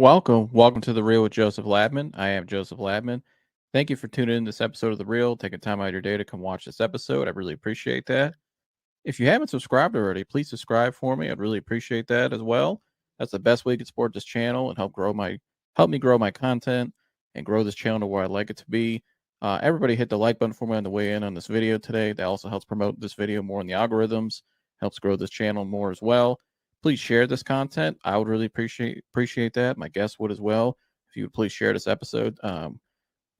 Welcome to The Real with Joseph Lamtman. I am Joseph Lamtman. Thank you for tuning in this episode of The Real, taking time out of your day to come watch this episode. I really appreciate that. If you haven't subscribed already, please subscribe for me. I'd really appreciate that as well. That's the best way you can support this channel and help me grow my content and grow this channel to where I'd like it to be. Everybody hit the like button for me on the way in on this video today. That also helps promote this video more in the algorithms, helps grow this channel more as well. Please share this content. I would really appreciate that. My guests would as well. If you would please share this episode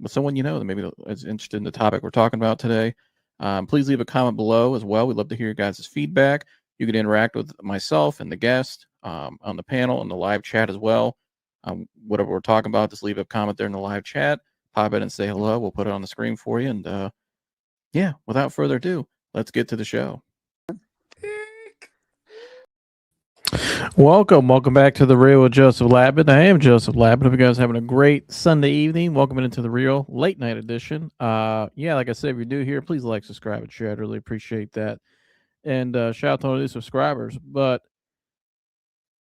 with someone you know that maybe is interested in the topic we're talking about today. Please leave a comment below as well. We'd love to hear your guys' feedback. You can interact with myself and the guest on the panel and the live chat as well. Whatever we're talking about, just leave a comment there in the live chat. Pop in and say hello. We'll put it on the screen for you. And yeah, without further ado, let's get to the show. Welcome back to The Real with Joseph Lamtman. I am Joseph Lamtman. Hope you guys are having a great Sunday evening. Welcome into The Real late night edition. Yeah, like I said, if you're new here, please like, subscribe, and share. I'd really appreciate that. And shout out to all the new subscribers. But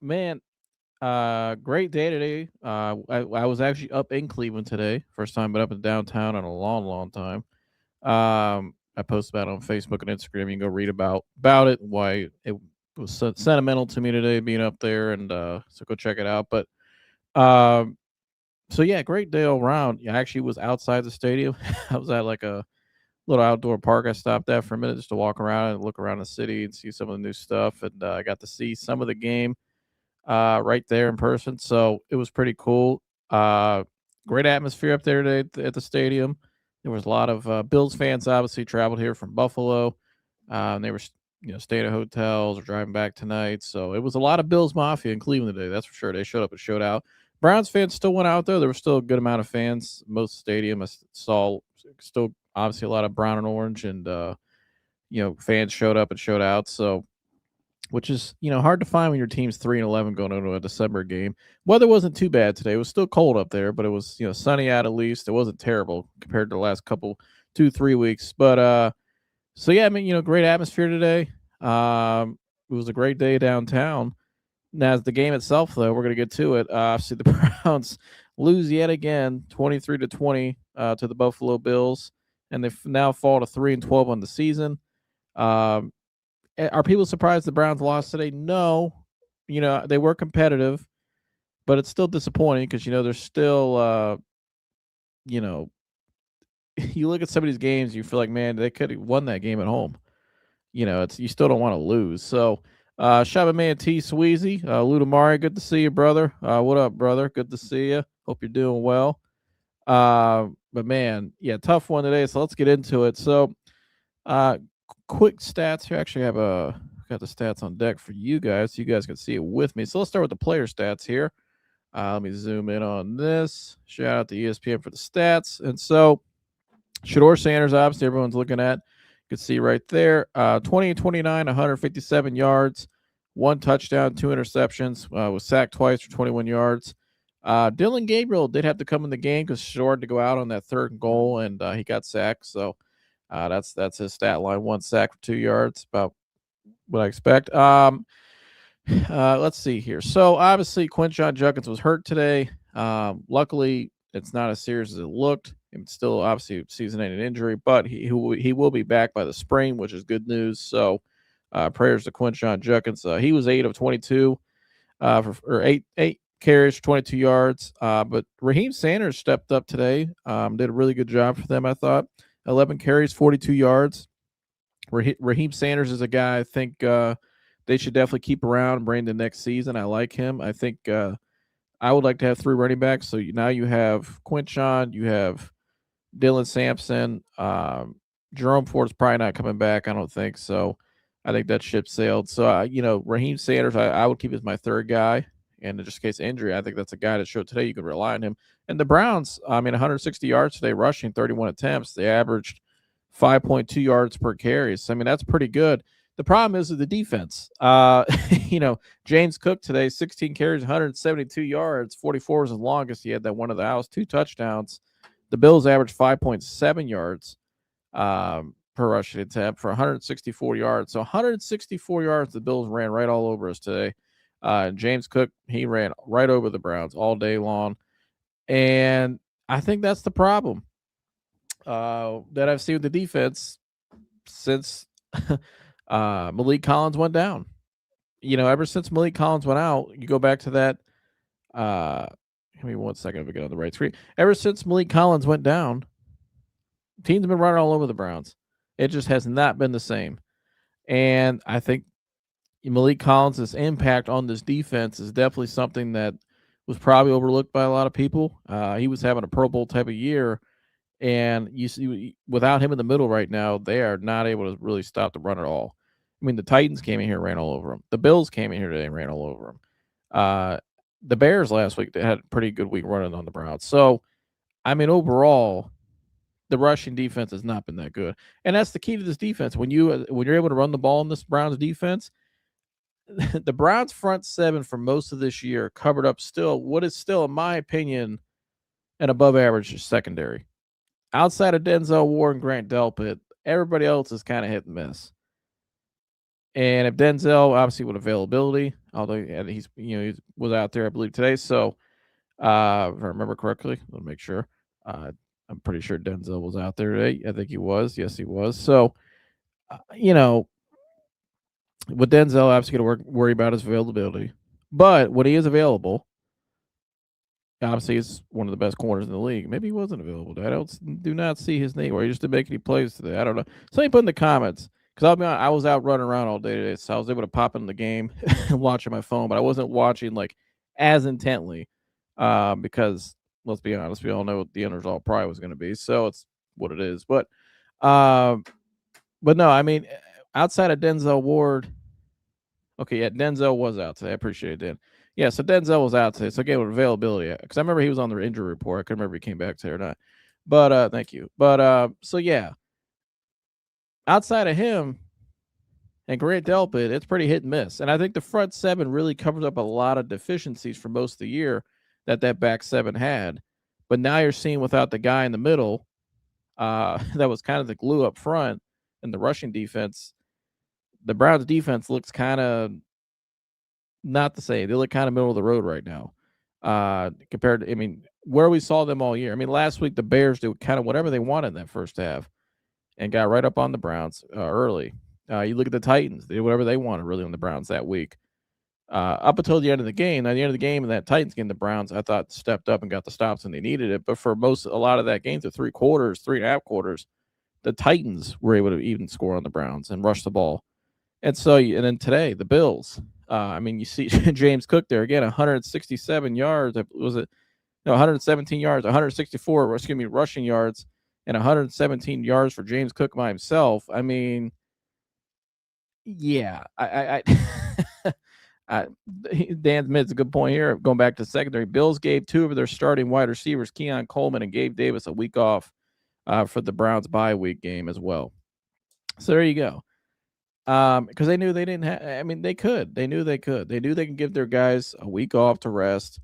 man, great day today. I was actually up in Cleveland today. First time been up in downtown in a long time. I posted about it on Facebook and Instagram. You can go read about it, why it was sentimental to me today being up there, and so go check it out. But so yeah, great day all around. I actually was outside the stadium. I was at like a little outdoor park. I stopped at for a minute just to walk around and look around the city and see some of the new stuff, and I got to see some of the game right there in person, so it was pretty cool. Great atmosphere up there today at the stadium. There was a lot of Bills fans obviously traveled here from Buffalo. And they were staying at hotels or driving back tonight. So it was a lot of Bills Mafia in Cleveland today. That's for sure. They showed up and showed out. Browns fans still went out there. There was still a good amount of fans. Most stadium I saw still obviously a lot of brown and orange, and fans showed up and showed out. So, which is hard to find when your team's 3-11 going into a December game. Weather wasn't too bad today. It was still cold up there, but it was sunny out at least. It wasn't terrible compared to the last 2-3 weeks. But so yeah, I mean, great atmosphere today. It was a great day downtown. Now, as the game itself, though, we're going to get to it. Obviously, the Browns lose yet again, 23-20 to the Buffalo Bills, and they now fall to 3-12 on the season. Are people surprised the Browns lost today? No. They were competitive, but it's still disappointing because they're still you look at some of these games, you feel like, man, they could have won that game at home. You still don't want to lose. So, shout out man T Sweezy, Ludamari, good to see you, brother. What up, brother? Good to see you. Hope you're doing well. But man, yeah, tough one today. So let's get into it. So, quick stats here. Actually, got the stats on deck for you guys, so you guys can see it with me. So let's start with the player stats here. Let me zoom in on this. Shout out to ESPN for the stats. And so, Shedeur Sanders, obviously, everyone's looking at. You can see right there, 20-29, 157 yards, 1 touchdown, 2 interceptions, was sacked twice for 21 yards. Dylan Gabriel did have to come in the game because Shedeur had to go out on that 3rd and goal, and he got sacked. So that's his stat line, 1 sack for 2 yards, about what I expect. Let's see here. So obviously, Quinshon Judkins was hurt today. Luckily, it's not as serious as it looked. It's still obviously season-ending injury, but he will be back by the spring, which is good news. So prayers to Quinshon Judkins. He was 8 of 22 for eight carries for 22 yards. But Raheem Sanders stepped up today. Did a really good job for them, I thought. 11 carries, 42 yards. Raheem Sanders is a guy I think they should definitely keep around and bring the next season. I like him. I think I would like to have 3 running backs. So now you have Quinshon, you have Dylan Sampson. Jerome Ford's probably not coming back, I don't think. So I think that ship sailed. So, Raheem Sanders, I would keep as my 3rd guy. And in just case of injury, I think that's a guy that showed today you can rely on him. And the Browns, 160 yards today, rushing 31 attempts. They averaged 5.2 yards per carry. So, that's pretty good. The problem is with the defense. James Cook today, 16 carries, 172 yards, 44 was his longest. He had that one of the house, 2 touchdowns. The Bills averaged 5.7 yards per rushing attempt for 164 yards. So 164 yards the Bills ran right all over us today. James Cook, he ran right over the Browns all day long. And I think that's the problem that I've seen with the defense since Malik Collins went down. Ever since Malik Collins went out, you go back to that. Give me 1 second to get on the right screen. Ever since Malik Collins went down, teams have been running all over the Browns. It just has not been the same. And I think Malik Collins' impact on this defense is definitely something that was probably overlooked by a lot of people. He was having a Pro Bowl type of year, and you see, without him in the middle right now, they are not able to really stop the run at all. I mean, the Titans came in here and ran all over them. The Bills came in here today and ran all over them. The Bears last week, they had a pretty good week running on the Browns. So, I mean, overall, the rushing defense has not been that good, and that's the key to this defense. When you're able to run the ball in this Browns defense, the Browns front seven for most of this year covered up still what is still, in my opinion, an above average secondary. Outside of Denzel Ward and Grant Delpit, everybody else is kind of hit and miss. And if Denzel, obviously with availability, although he was out there, I believe today. So if I remember correctly, let me make sure. I'm pretty sure Denzel was out there today. I think he was. Yes, he was. So with Denzel, obviously going to worry about his availability. But when he is available, obviously he's one of the best corners in the league. Maybe he wasn't available. I do not see his name, or he just didn't make any plays today. I don't know. Somebody put in the comments, because I'll be honest, I was out running around all day today, so I was able to pop in the game and watch on my phone, but I wasn't watching like as intently because let's be honest, we all know what the end result probably was going to be, so it's what it is. But no, I mean, outside of Denzel Ward, okay, yeah, Denzel was out today. I appreciate it, Dan. Yeah, so Denzel was out today. So again, with availability, because I remember he was on the injury report. I couldn't remember if he came back today or not. But thank you. But so yeah, outside of him and Grant Delpit, it's pretty hit and miss. And I think the front seven really covers up a lot of deficiencies for most of the year that back seven had. But now you're seeing without the guy in the middle, that was kind of the glue up front in the rushing defense. The Browns defense looks kind of not the same. They look kind of middle of the road right now. Compared to, I mean, where we saw them all year. I mean, last week the Bears did kind of whatever they wanted in that first half and got right up on the Browns early. You look at the Titans; they did whatever they wanted really on the Browns that week. Up until the end of the game, at the end of the game in that Titans game, the Browns I thought stepped up and got the stops when they needed it. But for a lot of that game, the 3.5 quarters, the Titans were able to even score on the Browns and rush the ball. And then today, the Bills. I mean, you see James Cook there again, 167 yards. Was it? No, 117 yards, 164, rushing yards, and 117 yards for James Cook by himself. I mean, yeah, Dan made a good point here. Going back to secondary, Bills gave two of their starting wide receivers, Keon Coleman and Gabe Davis, a week off for the Browns bye week game as well. So there you go. Because they knew they didn't have. I mean, they could. They knew they could. They knew they can give their guys a week off to rest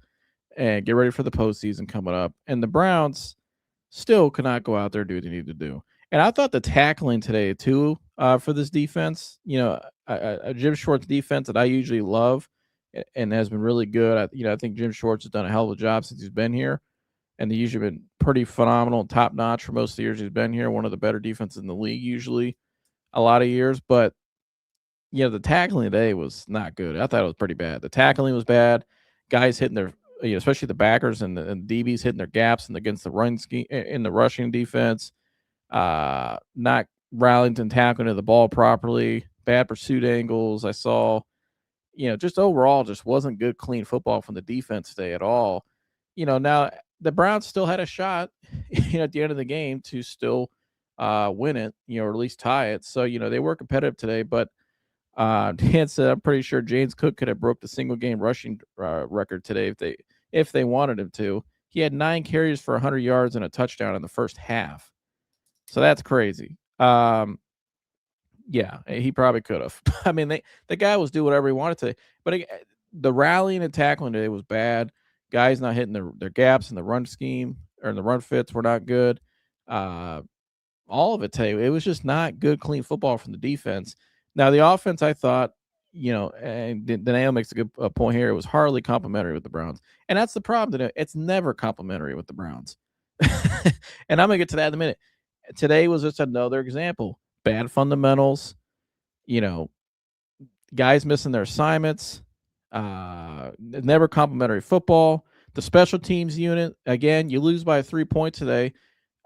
and get ready for the postseason coming up. And the Browns still could not go out there and do what they need to do. And I thought the tackling today too for this defense, a Jim Schwartz defense that I usually love and has been really good. I think Jim Schwartz has done a hell of a job since he's been here, and he's usually been pretty phenomenal and top notch for most of the years he's been here. One of the better defenses in the league usually, a lot of years, but. The tackling today was not good. I thought it was pretty bad. The tackling was bad. Guys hitting their, especially the backers and the DBs hitting their gaps and against the run scheme in the rushing defense. Not rallying and tackling to the ball properly. Bad pursuit angles. I saw, just overall, just wasn't good, clean football from the defense today at all. Now the Browns still had a shot, at the end of the game to still win it, or at least tie it. So they were competitive today, but. Dan said, I'm pretty sure James Cook could have broke the single game rushing record today if they wanted him to. He had 9 carries for 100 yards and a touchdown in the first half. So that's crazy. Yeah, he probably could have. I mean, the guy was doing whatever he wanted to. But the rallying and tackling today was bad. Guys not hitting their gaps in the run scheme or in the run fits were not good. All of it today, it was just not good, clean football from the defense. Now, the offense, I thought, And Daniel makes a good point here. It was hardly complimentary with the Browns, and that's the problem today. It's never complimentary with the Browns, and I'm gonna get to that in a minute. Today was just another example. Bad fundamentals. You know, guys missing their assignments. Never complimentary football. The special teams unit again. You lose by 3 points today.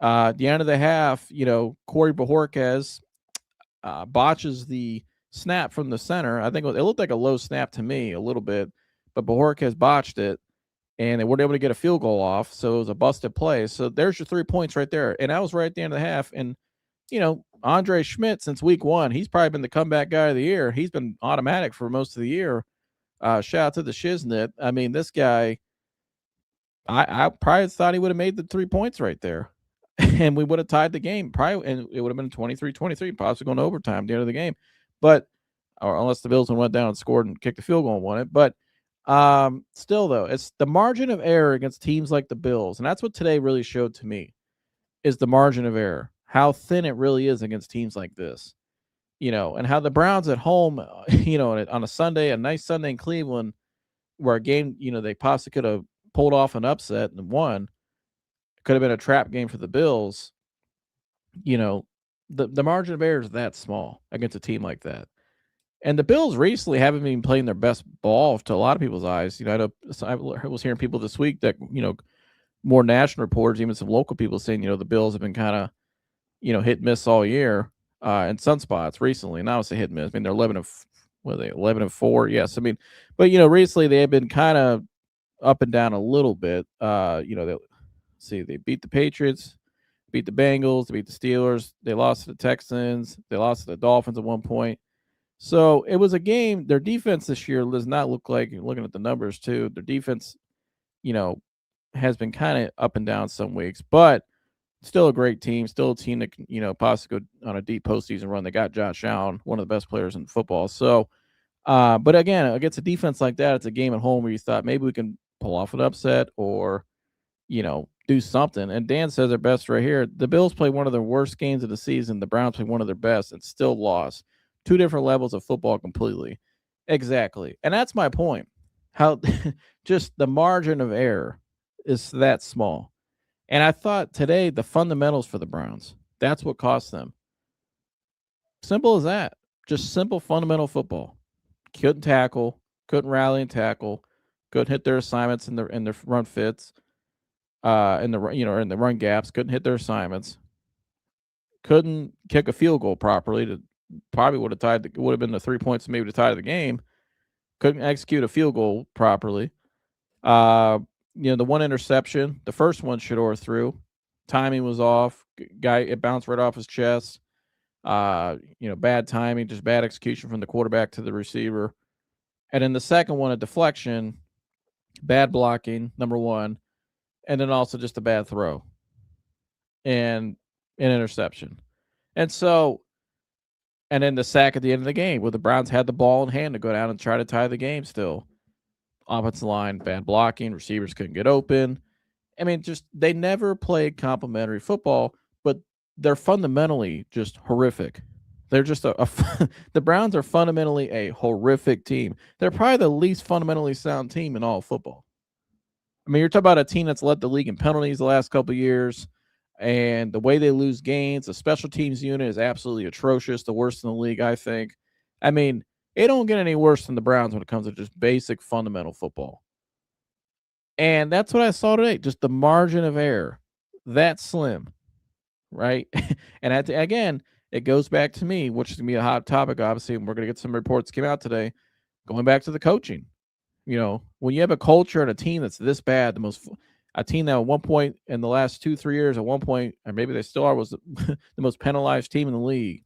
At the end of the half, Corey Bajorquez botches the snap from the center. I think it looked like a low snap to me a little bit, but Bajorquez botched it, and they weren't able to get a field goal off, so it was a busted play. So there's your 3 points right there, and that was right at the end of the half. And Andre Schmidt, since week 1, he's probably been the comeback guy of the year. He's been automatic for most of the year. Shout out to the Shiznit. I mean, this guy, I probably thought he would have made the 3 points right there. And we would have tied the game, probably, and it would have been 23-23, possibly going to overtime at the end of the game. But or unless the Bills went down and scored and kicked the field goal and won it. But still, though, it's the margin of error against teams like the Bills, and that's what today really showed to me, is the margin of error, how thin it really is against teams like this. And how the Browns at home, on a Sunday, a nice Sunday in Cleveland, where a game, they possibly could have pulled off an upset and won, could have been a trap game for the Bills. The margin of error is that small against a team like that. And the Bills recently haven't been playing their best ball to a lot of people's eyes. I was hearing people this week that, more national reporters, even some local people saying, the Bills have been kind of, hit and miss all year in some spots recently. And I would say hit and miss. I mean, they're 11-4? Yes. I mean, but, recently they have been kind of up and down a little bit. They beat the Patriots, beat the Bengals, they beat the Steelers. They lost to the Texans. They lost to the Dolphins at one point. So it was a game. Their defense this year does not look like, looking at the numbers too, their defense, has been kind of up and down some weeks, but still a great team. Still a team that can, possibly go on a deep postseason run. They got Josh Allen, one of the best players in football. So, but again, against a defense like that, it's a game at home where you thought maybe we can pull off an upset or, do something. And Dan says it best right here. The Bills play one of their worst games of the season. The Browns play one of their best and still lost. Two different levels of football completely. Exactly. And that's my point. How just the margin of error is that small. And I thought today the fundamentals for the Browns, that's what cost them. Simple as that. Just simple fundamental football. Couldn't tackle, couldn't rally and tackle, couldn't hit their assignments in their run fits. In the run gaps, couldn't hit their assignments, couldn't kick a field goal properly. To probably would have been the 3 points maybe to tie the game. Couldn't execute a field goal properly. The one interception, the first one Shedeur threw, timing was off. It bounced right off his chest. Bad timing, just bad execution from the quarterback to the receiver. And then the second one, a deflection, bad blocking, number one. And then also just a bad throw and an interception. And then the sack at the end of the game where the Browns had the ball in hand to go down and try to tie the game still. Offensive line, bad blocking, receivers couldn't get open. I mean, just they never played complimentary football, but they're fundamentally just horrific. They're just the Browns are fundamentally a horrific team. They're probably the least fundamentally sound team in all of football. I mean, you're talking about a team that's led the league in penalties the last couple of years, and the way they lose games, the special teams unit is absolutely atrocious, the worst in the league, I think. I mean, it don't get any worse than the Browns when it comes to just basic fundamental football. And that's what I saw today, just the margin of error, that slim, right? And again, it goes back to me, which is going to be a hot topic, obviously, and we're going to get some reports came out today, going back to the coaching. When you have a culture and a team that's this bad, a team that at one point in the last 2-3 years, at one point, or maybe they still are, was the most penalized team in the league.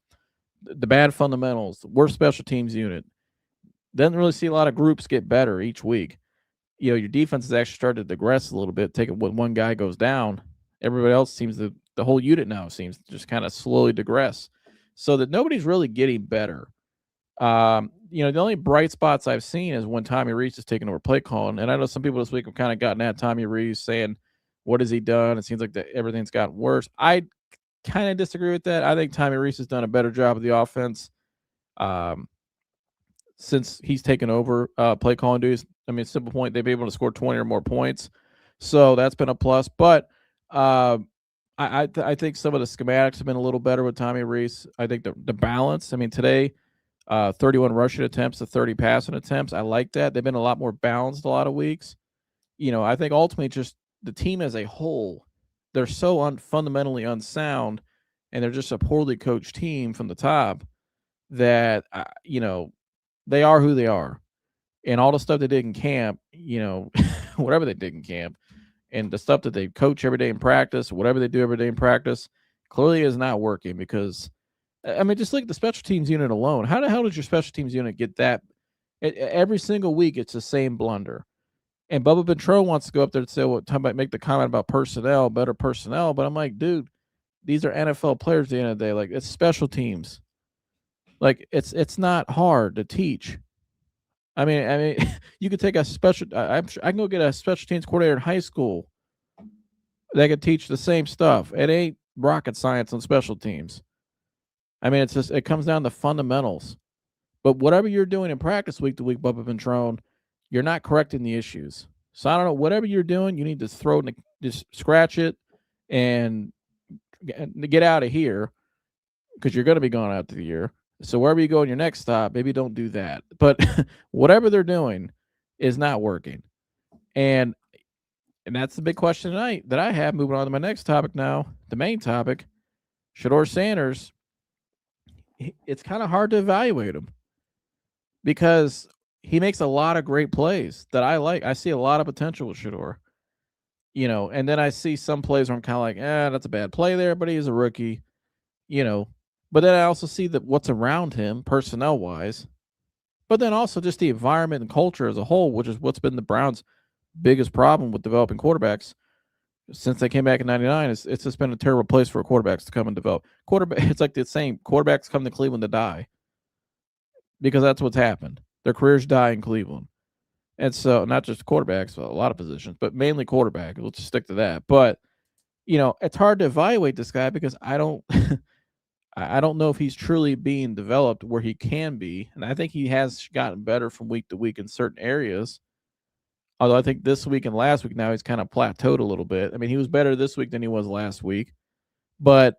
The bad fundamentals, the worst special teams unit. Doesn't really see a lot of groups get better each week. Your defense has actually started to digress a little bit. When one guy goes down, everybody else the whole unit now seems to just kind of slowly digress, so that nobody's really getting better. The only bright spots I've seen is when Tommy Rees is taking over play calling. And I know some people this week have kind of gotten at Tommy Rees saying, what has he done? It seems like everything's gotten worse. I kind of disagree with that. I think Tommy Rees has done a better job of the offense. since he's taken over play calling duties. I mean, simple point, they've been able to score 20 or more points. So that's been a plus. But uh, I think some of the schematics have been a little better with Tommy Rees. I think the balance, I mean, today, 31 rushing attempts to 30 passing attempts. I like that. They've been a lot more balanced a lot of weeks. I think ultimately just the team as a whole, they're so fundamentally unsound, and they're just a poorly coached team from the top that, they are who they are. And all the stuff they did in camp, whatever they did in camp, and the stuff that they coach every day in practice, whatever they do every day in practice, clearly is not working because, I mean, just look at the special teams unit alone. How the hell does your special teams unit get that? Every single week, it's the same blunder. And Bubba Ventrone wants to go up there and say, well, make the comment about personnel, better personnel. But I'm like, dude, these are NFL players at the end of the day. Like, it's special teams. Like, it's not hard to teach. I mean, you could take a special. I'm sure I can go get a special teams coordinator in high school that could teach the same stuff. It ain't rocket science on special teams. I mean, it comes down to fundamentals. But whatever you're doing in practice week to week, Bubba Ventrone, you're not correcting the issues. So I don't know. Whatever you're doing, you need to just scratch it and get out of here because you're going to be gone after the year. So wherever you go in your next stop, maybe don't do that. But whatever they're doing is not working. And that's the big question tonight that I have. Moving on to my next topic now, the main topic, Shedeur Sanders. It's kind of hard to evaluate him because he makes a lot of great plays that I like. I see a lot of potential with Shedeur. And then I see some plays where I'm kind of like, that's a bad play there, but he's a rookie, But then I also see that what's around him personnel wise, but then also just the environment and culture as a whole, which is what's been the Browns' biggest problem with developing quarterbacks since they came back in '99. It's just been a terrible place for quarterbacks to come and develop. It's like the same quarterbacks come to Cleveland to die because that's what's happened. Their careers die in Cleveland. And so not just quarterbacks, but a lot of positions, but mainly quarterback. We'll just stick to that. But, it's hard to evaluate this guy because I don't I don't know if he's truly being developed where he can be. And I think he has gotten better from week to week in certain areas. Although I think this week and last week now he's kind of plateaued a little bit. I mean, he was better this week than he was last week. But,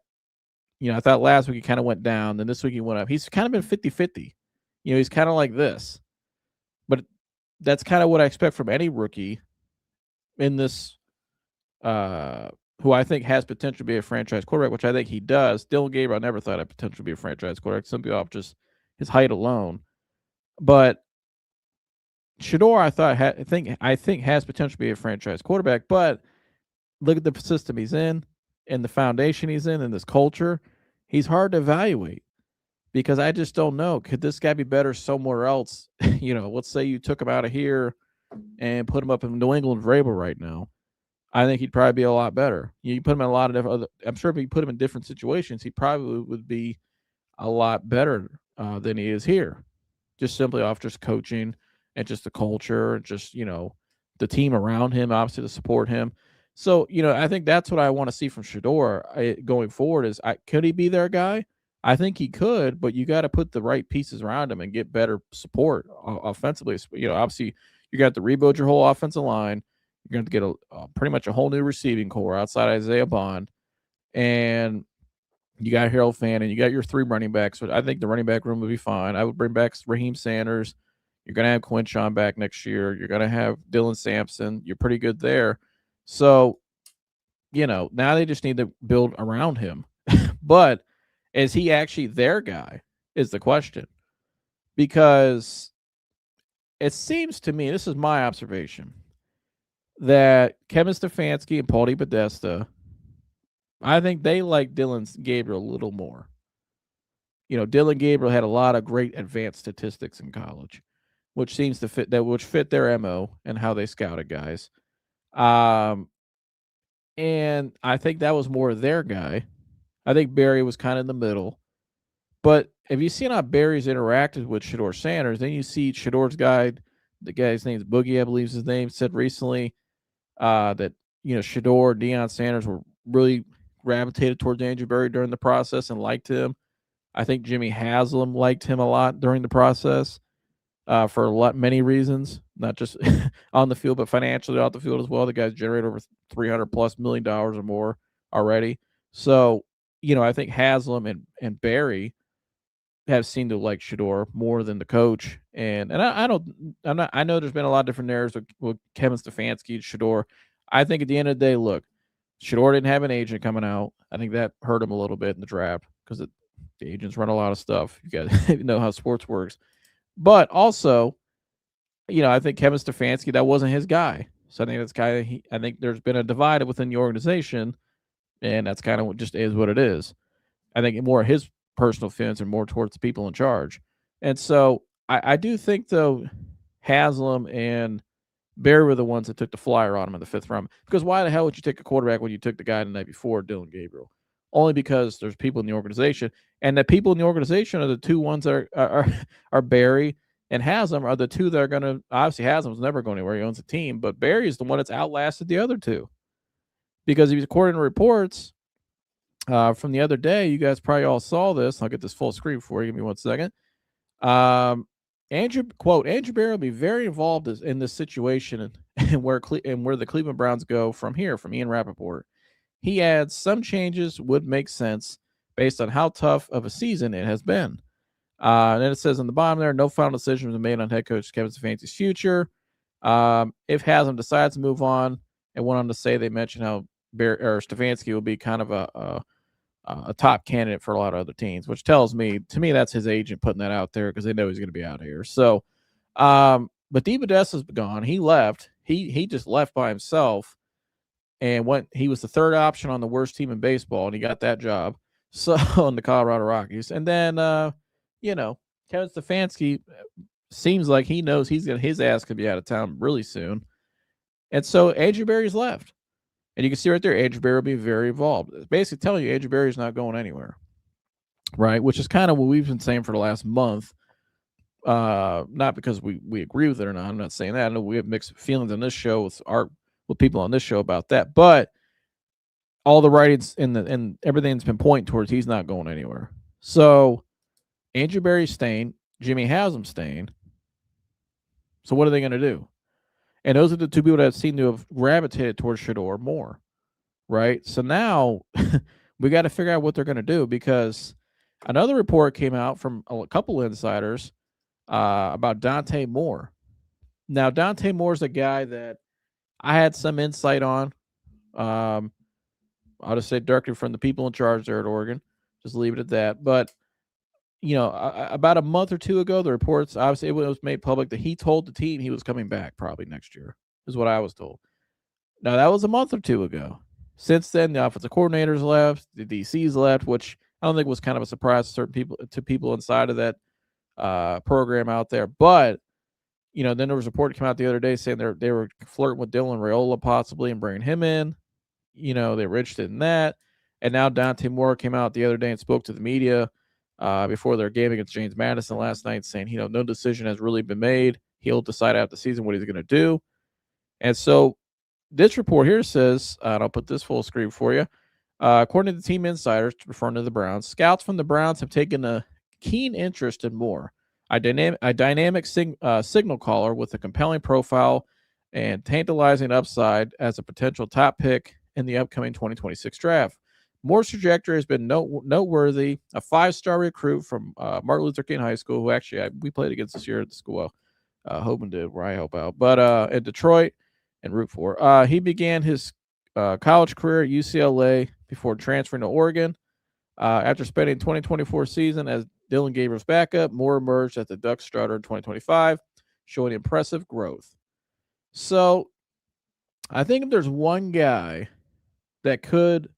I thought last week he kind of went down. Then this week he went up. He's kind of been 50-50. He's kind of like this. But that's kind of what I expect from any rookie in this, who I think has potential to be a franchise quarterback, which I think he does. Dylan Gabriel, I never thought had potential to be a franchise quarterback. Some people off just his height alone. But Shedeur, I think has potential to be a franchise quarterback. But look at the system he's in and the foundation he's in and this culture. He's hard to evaluate because I just don't know. Could this guy be better somewhere else? Let's say you took him out of here and put him up in New England Vrabel right now. I think he'd probably be a lot better. You put him in a lot of different. I'm sure if you put him in different situations, he probably would be a lot better than he is here. Just simply off just coaching and just the culture and just the team around him, obviously to support him. So I think that's what I want to see from Shedeur going forward. Could he be their guy? I think he could, but you got to put the right pieces around him and get better support offensively. Obviously you got to rebuild your whole offensive line. You're going to get pretty much a whole new receiving core outside Isaiah Bond. And you got Harold Fannin. You got your 3 running backs. So I think the running back room will be fine. I would bring back Raheem Sanders. You're going to have Quinshawn back next year. You're going to have Dylan Sampson. You're pretty good there. So, now they just need to build around him. But is he actually their guy is the question. Because it seems to me, this is my observation, that Kevin Stefanski and Paulie Podesta, I think they like Dylan Gabriel a little more. Dylan Gabriel had a lot of great advanced statistics in college, which seems to fit their MO and how they scouted guys. And I think that was more their guy. I think Barry was kind of in the middle. But if you see how Barry's interacted with Shedeur Sanders, then you see Shedeur's guy, the guy's name is Boogie, I believe is his name, said recently that Shedeur, Deion Sanders were really gravitated towards Andrew Berry during the process and liked him. I think Jimmy Haslam liked him a lot during the process. for many reasons, not just on the field, but financially off the field as well. The guys generate over $300+ million or more already. So, I think Haslam and Barry have seemed to like Shedeur more than the coach. And I don't I'm not I know there's been a lot of different narratives with Kevin Stefanski and Shedeur. I think at the end of the day, look, Shedeur didn't have an agent coming out. I think that hurt him a little bit in the draft because the agents run a lot of stuff. You guys know how sports works. But also, I think Kevin Stefanski, that wasn't his guy. So I think that's kind of I think there's been a divide within the organization, and that's kind of what just is what it is. I think more his personal feelings are more towards the people in charge. And so I do think though Haslam and Barry were the ones that took the flyer on him in the 5th round. Because why the hell would you take a quarterback when you took the guy the night before, Dylan Gabriel? Only because there's people in the organization, and the people in the organization are the two ones that are Barry and Haslam are the two that are going to. Obviously, Haslam's never going anywhere; he owns a team, but Barry is the one that's outlasted the other two. Because he was, according to reports from the other day, you guys probably all saw this. I'll get this full screen for you. Give me 1 second. Andrew Barry will be very involved in this situation and where the Cleveland Browns go from here, from Ian Rappaport. He adds some changes would make sense based on how tough of a season it has been. And then it says on the bottom there, no final decision was made on head coach Kevin Stefanski's future. If Haslam decides to move on, and went on to say they mentioned how Stefanski will be kind of a top candidate for a lot of other teams, which tells me, that's his agent putting that out there because they know he's going to be out here. So, but DePodesta's gone. He left. He just left by himself and he was the 3rd option on the worst team in baseball, and he got that job. So on the Colorado Rockies. And then, Kevin Stefanski seems like he knows his ass could be out of town really soon. And so Andrew Barry's left. And you can see right there, Andrew Barry will be very involved. It's basically telling you Andrew Barry's not going anywhere, right? Which is kind of what we've been saying for the last month. Not because we agree with it or not. I'm not saying that. I know we have mixed feelings on this show with people on this show about that. But all the writings and everything's been pointing towards he's not going anywhere. So Andrew Barry's staying, Jimmy Haslam's staying. So what are they going to do? And those are the two people that seem to have gravitated towards Shedeur more, right? So now we got to figure out what they're going to do, because another report came out from a couple insiders about Dante Moore. Now, Dante Moore's a guy that I had some insight on. I'll just say directly from the people in charge there at Oregon. Just leave it at that. But about a month or two ago, the reports, obviously it was made public that he told the team he was coming back probably next year, is what I was told. Now, that was a month or two ago. Since then, the offensive coordinators left, the DCs left, which I don't think was kind of a surprise to people inside of that program out there. But, then there was a report that came out the other day saying they were flirting with Dylan Raiola possibly and bringing him in. They were interested in that. And now Dante Moore came out the other day and spoke to the media before their game against James Madison last night, saying, no decision has really been made. He'll decide after the season what he's going to do. And so this report here says, and I'll put this full screen for you. According to the team insiders, referring to the Browns, scouts from the Browns have taken a keen interest in Moore, a dynamic signal caller with a compelling profile and tantalizing upside as a potential top pick in the upcoming 2026 draft. Moore's trajectory has been noteworthy. A 5-star recruit from Martin Luther King High School, who actually we played against this year at the school. Hoban did, where I help out. But at Detroit and root for. He began his college career at UCLA before transferring to Oregon. After spending 2024 season as Dylan Gabriel's backup, Moore emerged as the Ducks starter in 2025, showing impressive growth. So I think if there's one guy that could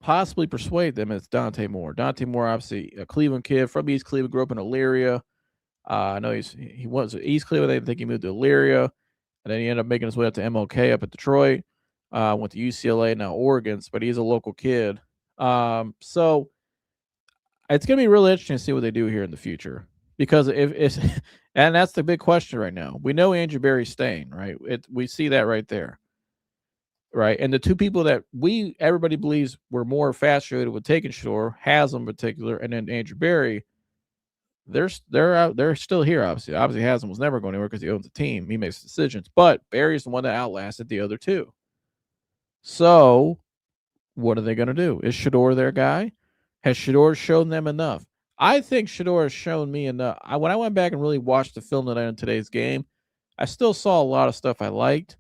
possibly persuade them, it's Dante Moore. Dante Moore, obviously a Cleveland kid from East Cleveland, grew up in Elyria. I know he was at East Cleveland. I think he moved to Elyria, and then he ended up making his way up to MLK up at Detroit. Went to UCLA, now Oregon, but he's a local kid. So it's going to be really interesting to see what they do here in the future, because if it's and that's the big question right now. We know Andrew Barry's staying, right? We see that right there. Right. And the two people that everybody believes were more infatuated with taking Shedeur, Haslam in particular, and then Andrew Barry, they're still here. Obviously, Haslam was never going anywhere because he owns the team. He makes decisions, but Barry's the one that outlasted the other two. So, what are they going to do? Is Shedeur their guy? Has Shedeur shown them enough? I think Shedeur has shown me enough. When I went back and really watched the film tonight on today's game, I still saw a lot of stuff I liked.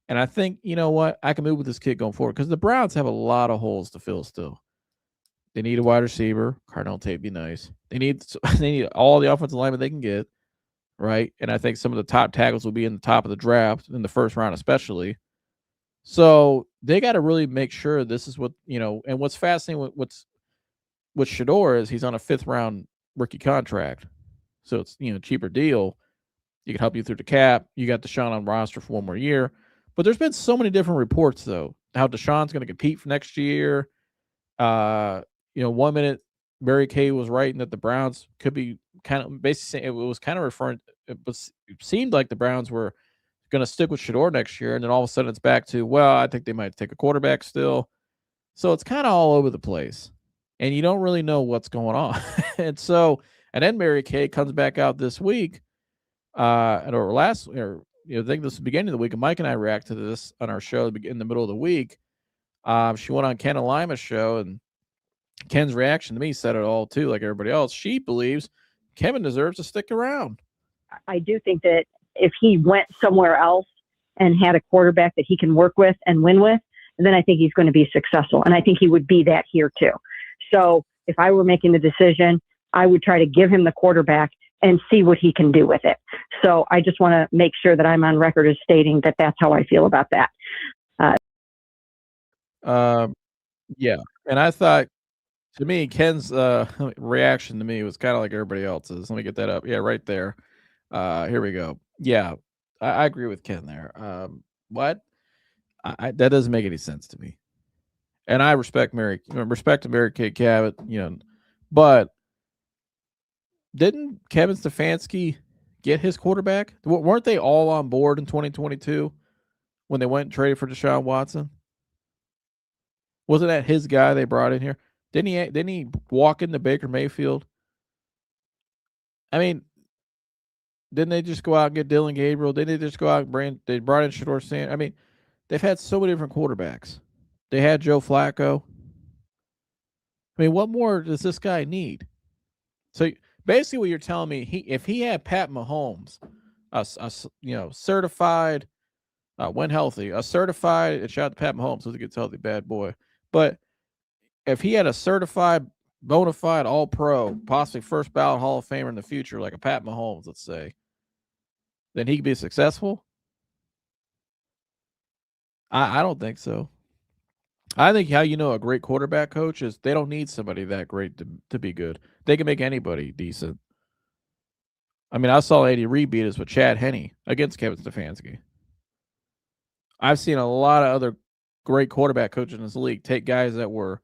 And I think, you know what? I can move with this kid going forward because the Browns have a lot of holes to fill still. They need a wide receiver. Cardinal Tate be nice. They need all the offensive linemen they can get, right? And I think some of the top tackles will be in the top of the draft in the first round, especially. So they got to really make sure this is what And what's fascinating with Shedeur is he's on a 5th round rookie contract, so it's cheaper deal. You can help you through the cap. You got Deshaun on roster for 1 more year. But there's been so many different reports, though, how Deshaun's going to compete for next year. 1 minute, Mary Kay was writing that the Browns could be kind of basically saying it was kind of referring. It seemed like the Browns were going to stick with Shedeur next year, and then all of a sudden it's back to, well, I think they might take a quarterback still. So it's kind of all over the place, and you don't really know what's going on. and then Mary Kay comes back out this week. I think this is the beginning of the week, and Mike and I react to this on our show in the middle of the week. She went on Ken and Lima's show, and Ken's reaction to me said it all too, like everybody else. She believes Kevin deserves to stick around. I do think that if he went somewhere else and had a quarterback that he can work with and win with, then I think he's going to be successful. And I think he would be that here too. So if I were making the decision, I would try to give him the quarterback and see what he can do with it. So I just want to make sure that I'm on record as stating that that's how I feel about that. Yeah. And I thought, to me, Ken's reaction to me was kind of like everybody else's. Let me get that up. Yeah, right there. Here we go. Yeah, I agree with Ken there. What? That doesn't make any sense to me. And I respect Mary Kay Cabot, but didn't Kevin Stefanski get his quarterback? Weren't they all on board in 2022 when they went and traded for Deshaun Watson? Wasn't that his guy they brought in here? Didn't he walk into Baker Mayfield? I mean, didn't they just go out and get Dylan Gabriel? Didn't they just go out and they brought in Shedeur Sanders? I mean, they've had so many different quarterbacks. They had Joe Flacco. I mean, what more does this guy need? So basically, what you're telling me, if he had Pat Mahomes, certified, when healthy, a certified, and shout out to Pat Mahomes, who's a good healthy bad boy. But if he had a certified, bona fide All-Pro, possibly first ballot Hall of Famer in the future, like a Pat Mahomes, let's say, then he could be successful? I don't think so. I think how you know a great quarterback coach is they don't need somebody that great to be good. They can make anybody decent. I mean, I saw Andy Reid beat us with Chad Henne against Kevin Stefanski. I've seen a lot of other great quarterback coaches in this league take guys that were.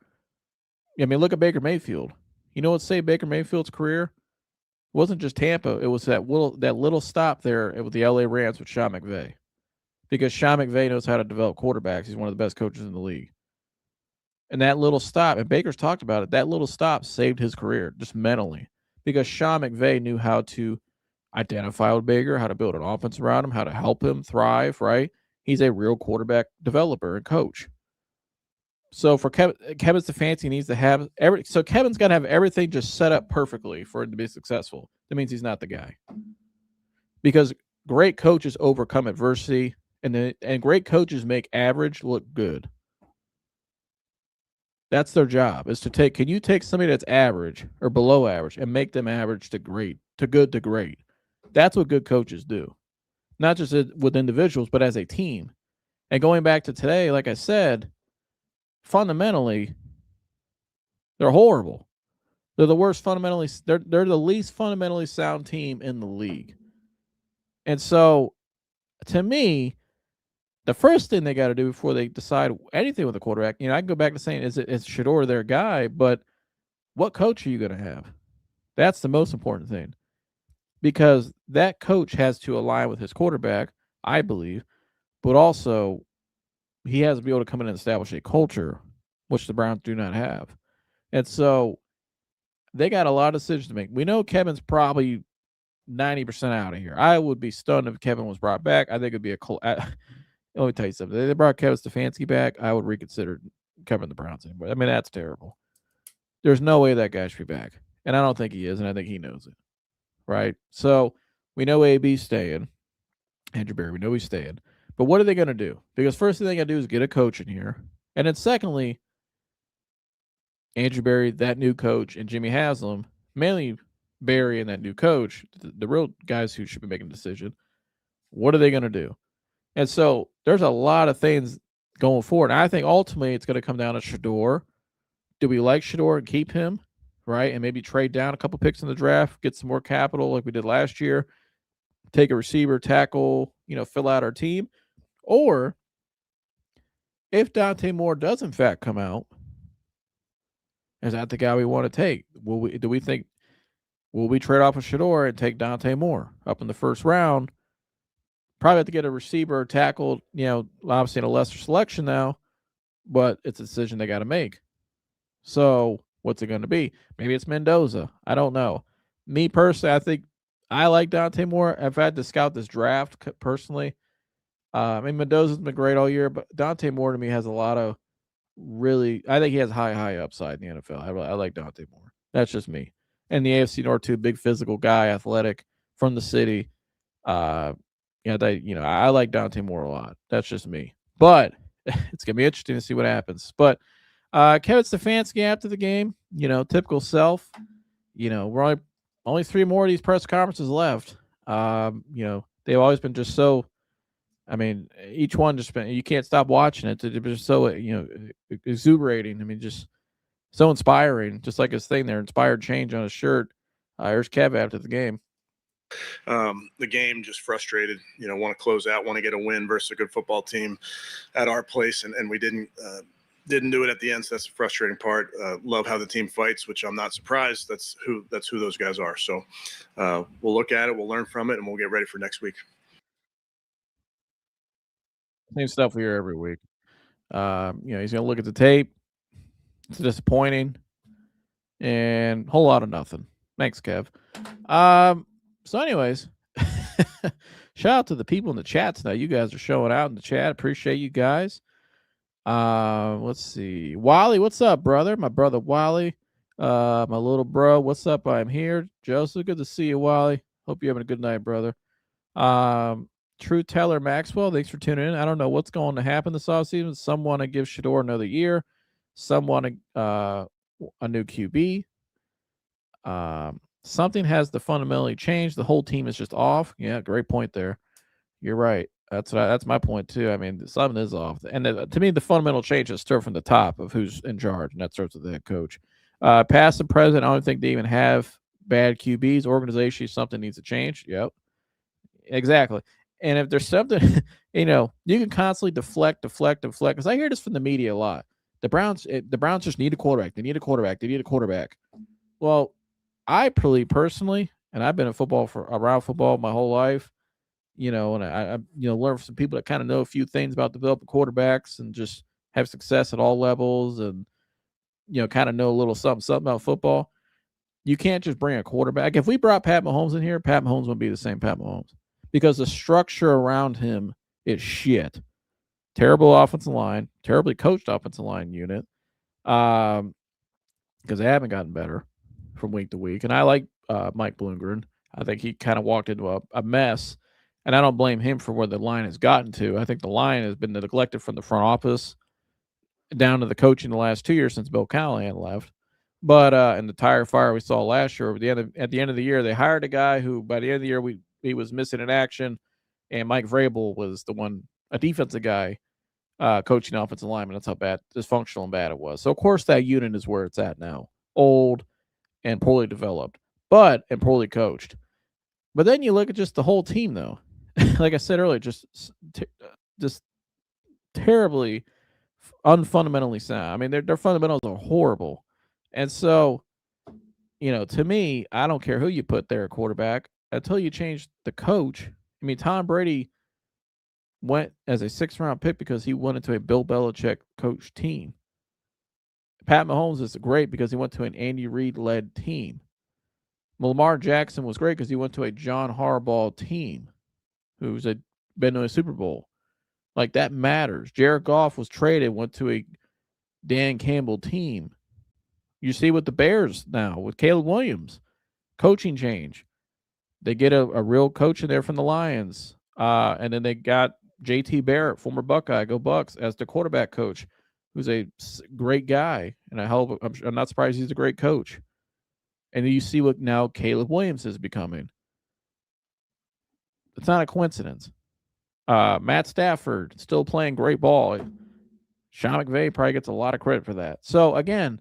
I mean, look at Baker Mayfield. You know what saved Baker Mayfield's career? It wasn't just Tampa. It was that little stop there with the LA Rams with Sean McVay. Because Sean McVay knows how to develop quarterbacks. He's one of the best coaches in the league. And that little stop, and Baker's talked about it, that little stop saved his career, just mentally. Because Sean McVay knew how to identify with Baker, how to build an offense around him, how to help him thrive, right? He's a real quarterback developer and coach. So for Kevin Stefanski needs to have so Kevin's got to have everything just set up perfectly for him to be successful. That means he's not the guy. Because great coaches overcome adversity, and great coaches make average look good. That's their job, is to can you take somebody that's average or below average and make them average to great, to good to great? That's what good coaches do. Not just with individuals, but as a team. And going back to today, like I said, fundamentally, they're horrible. They're the worst fundamentally. They're the least fundamentally sound team in the league. And so, to me, the first thing they got to do before they decide anything with a quarterback, I can go back to saying, is Shedeur their guy? But what coach are you going to have? That's the most important thing. Because that coach has to align with his quarterback, I believe, but also he has to be able to come in and establish a culture, which the Browns do not have. And so they got a lot of decisions to make. We know Kevin's probably 90% out of here. I would be stunned if Kevin was brought back. I think it'd be let me tell you something. If they brought Kevin Stefanski back, I would reconsider covering the Browns anymore. I mean, that's terrible. There's no way that guy should be back. And I don't think he is, and I think he knows it. Right? So we know AB's staying. Andrew Berry, we know he's staying. But what are they going to do? Because first thing they got to do is get a coach in here. And then secondly, Andrew Berry, that new coach, and Jimmy Haslam, mainly Berry and that new coach, the real guys who should be making a decision, what are they going to do? And so there's a lot of things going forward. And I think ultimately it's going to come down to Shedeur. Do we like Shedeur and keep him, right? And maybe trade down a couple picks in the draft, get some more capital like we did last year, take a receiver, tackle, fill out our team. Or if Dante Moore does in fact come out, is that the guy we want to take? Will we trade off of Shedeur and take Dante Moore up in the first round? Probably have to get a receiver or tackle, obviously in a lesser selection now, but it's a decision they got to make. So what's it going to be? Maybe it's Mendoza. I don't know. Me personally, I think I like Dante Moore. I've had to scout this draft personally. I mean, Mendoza's been great all year, but Dante Moore to me has a lot of I think he has high upside in the NFL. I like Dante Moore. That's just me. And the AFC North too, big physical guy, athletic, from the city. I like Dante Moore a lot. That's just me. But it's gonna be interesting to see what happens. But Kevin Stefanski after the game, typical self. We're only 3 more of these press conferences left. They've always been just so. I mean, each one just been, you can't stop watching it. They're just so exuberating. I mean, just so inspiring. Just like his thing there, inspired change on his shirt. Here's Kev after the game. The game just frustrated. Want to close out, want to get a win versus a good football team at our place, and we didn't do it at the end. So that's the frustrating part. Love how the team fights, which I'm not surprised. That's who those guys are. So we'll look at it, we'll learn from it, and we'll get ready for next week. Same stuff we hear every week. He's gonna look at the tape. It's disappointing, and whole lot of nothing. Thanks, Kev. So, anyways, shout out to the people in the chat tonight. You guys are showing out in the chat. Appreciate you guys. Let's see. Wally, what's up, brother? My brother Wally. My little bro, what's up? I'm here. Joseph, good to see you, Wally. Hope you're having a good night, brother. True Teller Maxwell, thanks for tuning in. I don't know what's going to happen this offseason. Some want to give Shedeur another year. Some want a new QB. Something has to fundamentally change. The whole team is just off. Yeah, great point there. You're right. That's my point too. I mean, something is off. And to me, the fundamental change is start from the top of who's in charge, and that starts with the head coach. Past and present, I don't think they even have bad QBs. Organizationally, something needs to change. Yep. Exactly. And if there's something, you can constantly deflect. Because I hear this from the media a lot. The Browns just need a quarterback. They need a quarterback. Well, I personally, and I've been around football my whole life, and I learned from some people that kind of know a few things about developing quarterbacks and just have success at all levels and, kind of know a little something about football. You can't just bring a quarterback. If we brought Pat Mahomes in here, Pat Mahomes wouldn't be the same Pat Mahomes. Because the structure around him is shit. Terrible offensive line, terribly coached offensive line unit. Because they haven't gotten better from week to week. And I like Mike Bloomgren. I think he kind of walked into a mess. And I don't blame him for where the line has gotten to. I think the line has been neglected from the front office down to the coaching the last 2 years since Bill Callahan left. But in the tire fire we saw last year, at the end of the year, they hired a guy who, by the end of the year, he was missing in action, and Mike Vrabel was a defensive guy, coaching offensive lineman. That's how dysfunctional and bad it was. So, of course, that unit is where it's at now. Old and poorly developed, and poorly coached. But then you look at just the whole team, though. Like I said earlier, just terribly unfundamentally sound. I mean, their fundamentals are horrible. And so, to me, I don't care who you put there at quarterback until you change the coach. I mean, Tom Brady went as a 6th-round pick because he went into a Bill Belichick coach team. Pat Mahomes is great because he went to an Andy Reid-led team. Lamar Jackson was great because he went to a John Harbaugh team who's been to a Super Bowl. Like, that matters. Jared Goff was traded, went to a Dan Campbell team. You see with the Bears now, with Caleb Williams, coaching change. They get a real coach in there from the Lions. And then they got JT Barrett, former Buckeye, go Bucks, as the quarterback coach, who's a great guy. And I'm not surprised he's a great coach. And then you see what now Caleb Williams is becoming. It's not a coincidence. Matt Stafford still playing great ball. Sean McVay probably gets a lot of credit for that. So again,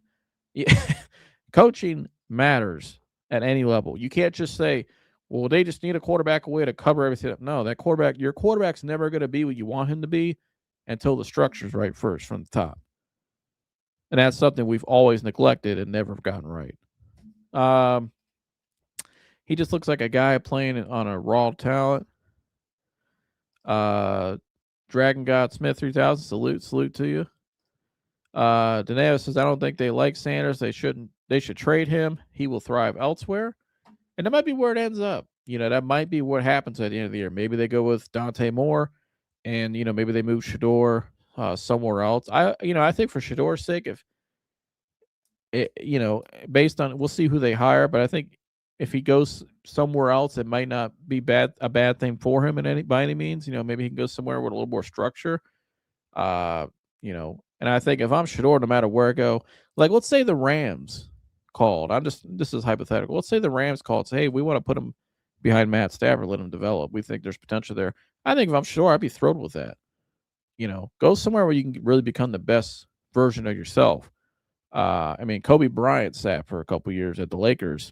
coaching matters at any level. You can't just say, well, they just need a quarterback away to cover everything up. No, your quarterback's never going to be what you want him to be until the structure's right first from the top. And that's something we've always neglected and never gotten right. He just looks like a guy playing on a raw talent. Dragon God Smith 3000, salute to you. Daneo says, I don't think they like Sanders. They should trade him. He will thrive elsewhere. And that might be where it ends up. That might be what happens at the end of the year. Maybe they go with Dante Moore, and maybe they move Shedeur somewhere else. I think for Shedeur's sake, if based on, we'll see who they hire, but I think if he goes somewhere else, it might not be a bad thing for him by any means. Maybe he can go somewhere with a little more structure. And I think if I'm Shedeur, no matter where I go, like let's say the Rams called. This is hypothetical. Let's say the Rams called and say, hey, we want to put him behind Matt Stafford, let him develop. We think there's potential there. I think if I'm Shedeur, I'd be thrilled with that. Go somewhere where you can really become the best version of yourself. Kobe Bryant sat for a couple years at the Lakers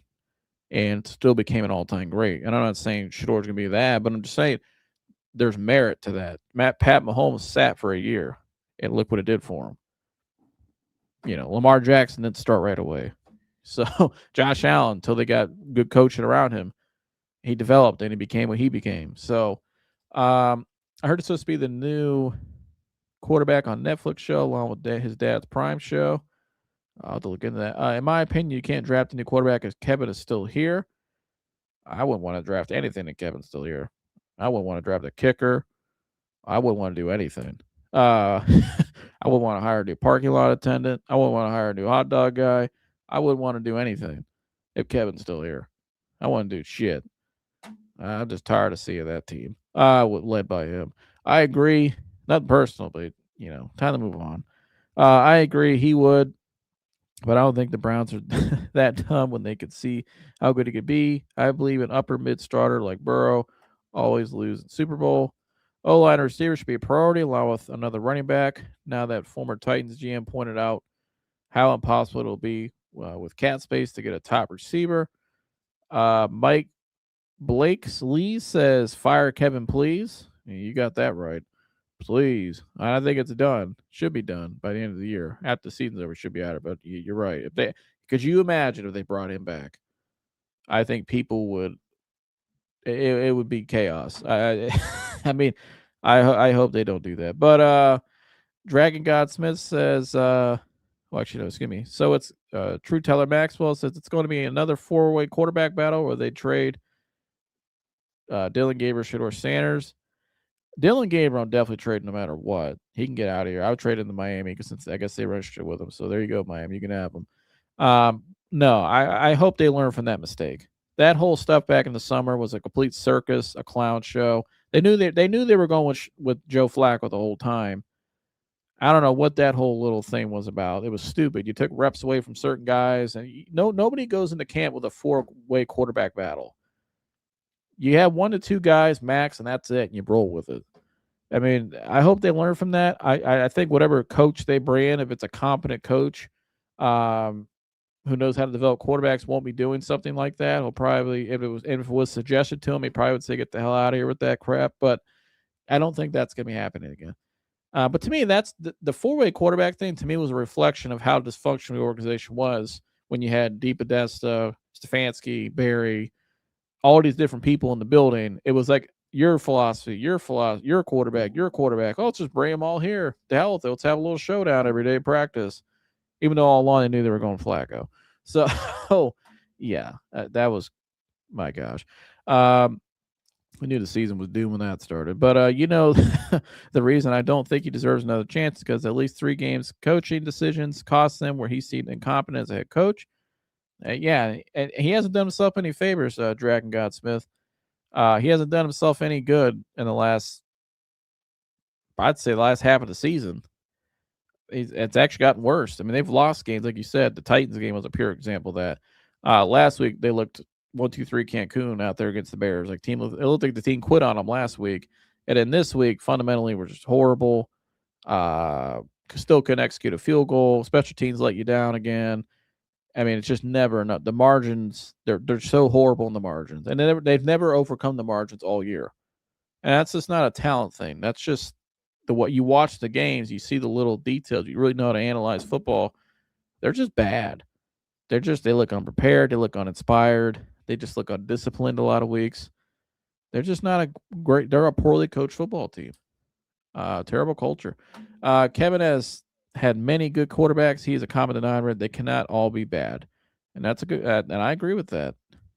and still became an all-time great. And I'm not saying Shedeur's going to be that, but I'm just saying there's merit to that. Pat Mahomes sat for a year, and look what it did for him. Lamar Jackson didn't start right away. So Josh Allen, until they got good coaching around him, he developed and he became what he became. So I heard it's supposed to be the new quarterback on Netflix show along with his dad's Prime show. I'll have to look into that. In my opinion, you can't draft a new quarterback if Kevin is still here. I wouldn't want to draft anything if Kevin's still here. I wouldn't want to draft a kicker. I wouldn't want to do anything. I wouldn't want to hire a new parking lot attendant. I wouldn't want to hire a new hot dog guy. I wouldn't want to do anything if Kevin's still here. I wouldn't do shit. I'm just tired of seeing that team. Led by him. I agree. Not personal, but time to move on. I agree he would, but I don't think the Browns are that dumb when they could see how good he could be. I believe an upper mid starter like Burrow always lose in Super Bowl. O-line receiver should be a priority, along with another running back. Now that former Titans GM pointed out how impossible it'll be with cap space to get a top receiver. Mike Lee says, fire Kevin, please. You got that right. Please. I think it's done. Should be done by the end of the year. After the season's over, it should be out of it. But you're right. Could you imagine if they brought him back? I think people would. It would be chaos. I hope they don't do that. But Dragon God Smith says, excuse me. So it's True Teller Maxwell says it's going to be another 4-way quarterback battle where they trade Dylan Gabriel, Shedeur Sanders. Dylan Gabriel, I'm definitely trading no matter what. He can get out of here. I would trade him to Miami because I guess they registered with him. So there you go, Miami. You can have him. No, I hope they learn from that mistake. That whole stuff back in the summer was a complete circus, a clown show. They knew they were going with Joe Flacco the whole time. I don't know what that whole little thing was about. It was stupid. You took reps away from certain guys, and nobody goes into camp with a 4-way quarterback battle. You have 1 to 2 guys max, and that's it, and you roll with it. I hope they learn from that. I think whatever coach they bring in, if it's a competent coach, who knows how to develop quarterbacks, won't be doing something like that. He'll probably, if it was suggested to him, he probably would say, get the hell out of here with that crap. But I don't think that's going to be happening again. But to me, that's the 4-way quarterback thing, to me, was a reflection of how dysfunctional the organization was when you had DePodesta, Stefanski, Barry, all these different people in the building. It was like your philosophy, your quarterback. Oh, let's just bring them all here. The hell with it. Let's have a little showdown every day at practice. even though all along they knew they were going Flacco. So, yeah, that was, my gosh. We knew the season was doomed when that started. But, the reason I don't think he deserves another chance is because at least 3 games coaching decisions cost them where he's seen incompetent as a head coach. Yeah, and he hasn't done himself any favors, Dragon God Smith. He hasn't done himself any good in I'd say, the last half of the season. It's actually gotten worse. I mean, they've lost games, like you said. The Titans game was a pure example of that. Last week they looked 1-2-3 Cancun out there against the Bears. It looked like the team quit on them last week, and then this week fundamentally were just horrible. Still couldn't execute a field goal. Special teams let you down again. I mean, it's just never enough. The margins, they're so horrible in the margins, and they've never overcome the margins all year. And that's just not a talent thing. That's just what you watch the games, you see the little details. You really know how to analyze football. They're just bad. They look unprepared. They look uninspired. They just look undisciplined a lot of weeks. They're just not they're a poorly coached football team. Terrible culture. Kevin has had many good quarterbacks. He is a common denominator. They cannot all be bad. And that's a good, and I agree with that.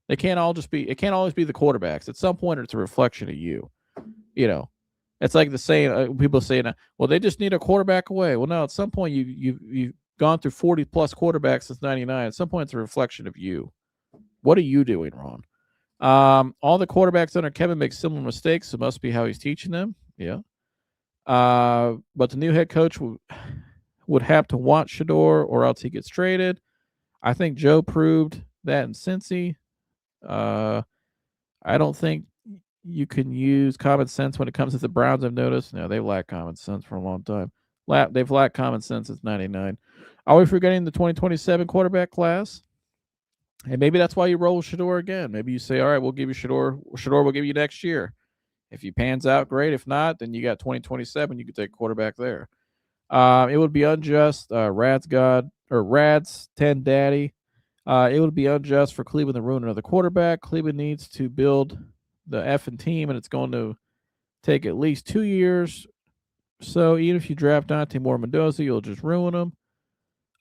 It can't always be the quarterbacks. At some point, it's a reflection of you. It's like the saying, people saying, well, they just need a quarterback away. Well, no, at some point you've gone through 40 plus quarterbacks since 99. At some point, it's a reflection of you. What are you doing wrong? All the quarterbacks under Kevin make similar mistakes. So it must be how he's teaching them. Yeah. But the new head coach would have to want Shedeur or else he gets traded. I think Joe proved that in Cincy. I don't think you can use common sense when it comes to the Browns. I've noticed. No, they lack common sense for a long time. They've lacked common sense since '99. Are we forgetting the 2027 quarterback class? And maybe that's why you roll Shedeur again. Maybe you say, all right, we'll give you Shedeur. Shedeur will give you next year. If he pans out, great. If not, then you got 2027. You could take quarterback there. It would be unjust. Rad's 10 Daddy. It would be unjust for Cleveland to ruin another quarterback. Cleveland needs to build the effing team, and it's going to take at least 2 years. So even if you draft Dante Moore Mendoza, you'll just ruin him.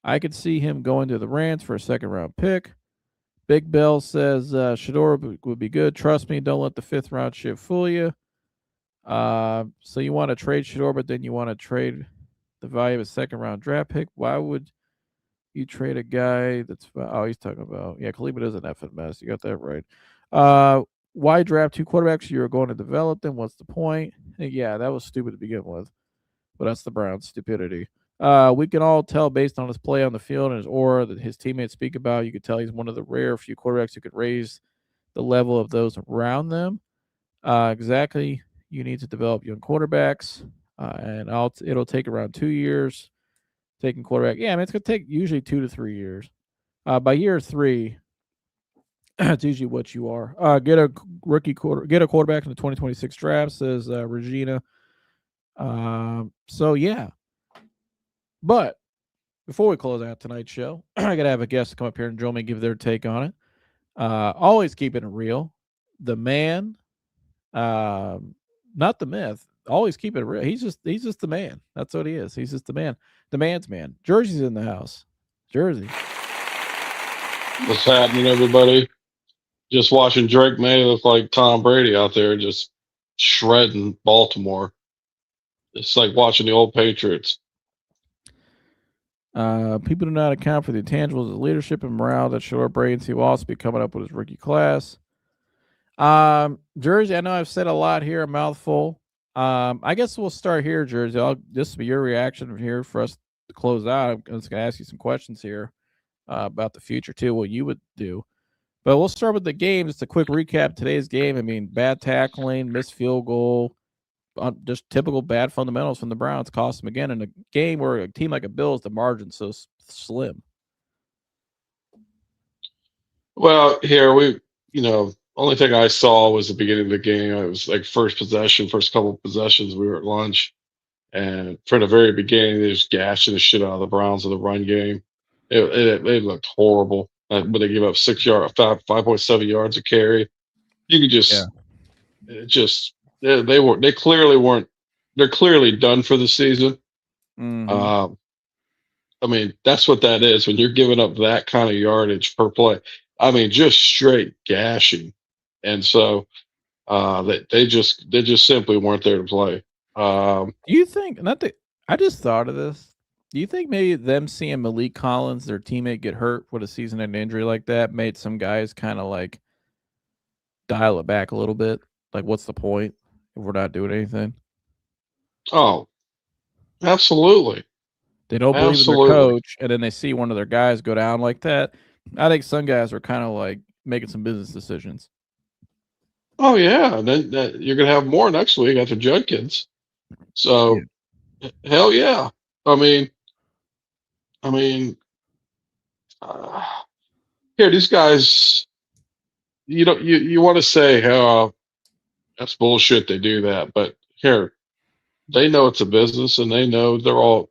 I could see him going to the Rams for a second-round pick. Big Bell says Shedeur would be good. Trust me, don't let the 5th-round shit fool you. So you want to trade Shedeur, but then you want to trade the value of a second-round draft pick. Why would you trade a guy that's – he's talking about – yeah, Cleveland is an effing mess. You got that right. Why draft 2 quarterbacks? You're going to develop them. What's the point? Yeah, that was stupid to begin with. But that's the Browns' stupidity. We can all tell based on his play on the field and his aura that his teammates speak about. You could tell he's one of the rare few quarterbacks who could raise the level of those around them. Exactly. You need to develop young quarterbacks. And it'll take around 2 years taking quarterback. Yeah, I mean, it's going to take usually 2 to 3 years. By year 3, it's usually what you are. Get a quarterback in the 2026 draft, says Regina. So yeah. But before we close out tonight's show, I gotta have a guest come up here and join me and give their take on it. Always keeping it real. The man, not the myth. Always keep it real. He's just the man. That's what he is. He's just the man. The man's man. Jersey's in the house. Jersey. What's happening, everybody? Just watching Drake May look like Tom Brady out there, just shredding Baltimore. It's like watching the old Patriots. People do not account for the intangibles of leadership and morale that Shedeur Brady will also be coming up with his rookie class. Jersey, I know I've said a lot here, a mouthful. I guess we'll start here, Jersey. This will be your reaction here for us to close out. I'm just going to ask you some questions here about the future, too, what you would do. But we'll start with the game. Just a quick recap of today's game. I mean, bad tackling, missed field goal, just typical bad fundamentals from the Browns cost them again in a game where a team like a Bills, the margin's so slim. Well, here only thing I saw was the beginning of the game. It was like first couple of possessions. We were at lunch, and from the very beginning, they just gashing the shit out of the Browns in the run game. It looked horrible. But they gave up 5.7 yards a carry. You could they clearly weren't. They're clearly done for the season. Mm-hmm. I mean, that's what that is when you're giving up that kind of yardage per play. I mean, just straight gashing. And so they just simply weren't there to play. Do you think not that I just thought of this. Do you think maybe them seeing Malik Collins, their teammate, get hurt with a season-ending injury like that made some guys kind of like dial it back a little bit? Like, what's the point if we're not doing anything? Oh, absolutely. They don't believe in their Absolutely. coach, and then they see one of their guys go down like that. I think some guys are kind of like making some business decisions. Oh yeah. And then you're gonna have more next week after Judkins. Yeah. So hell yeah. I mean, I mean, uh, here these guys. You want to say, "Oh, that's bullshit." They do that, but here they know it's a business, and they know they're all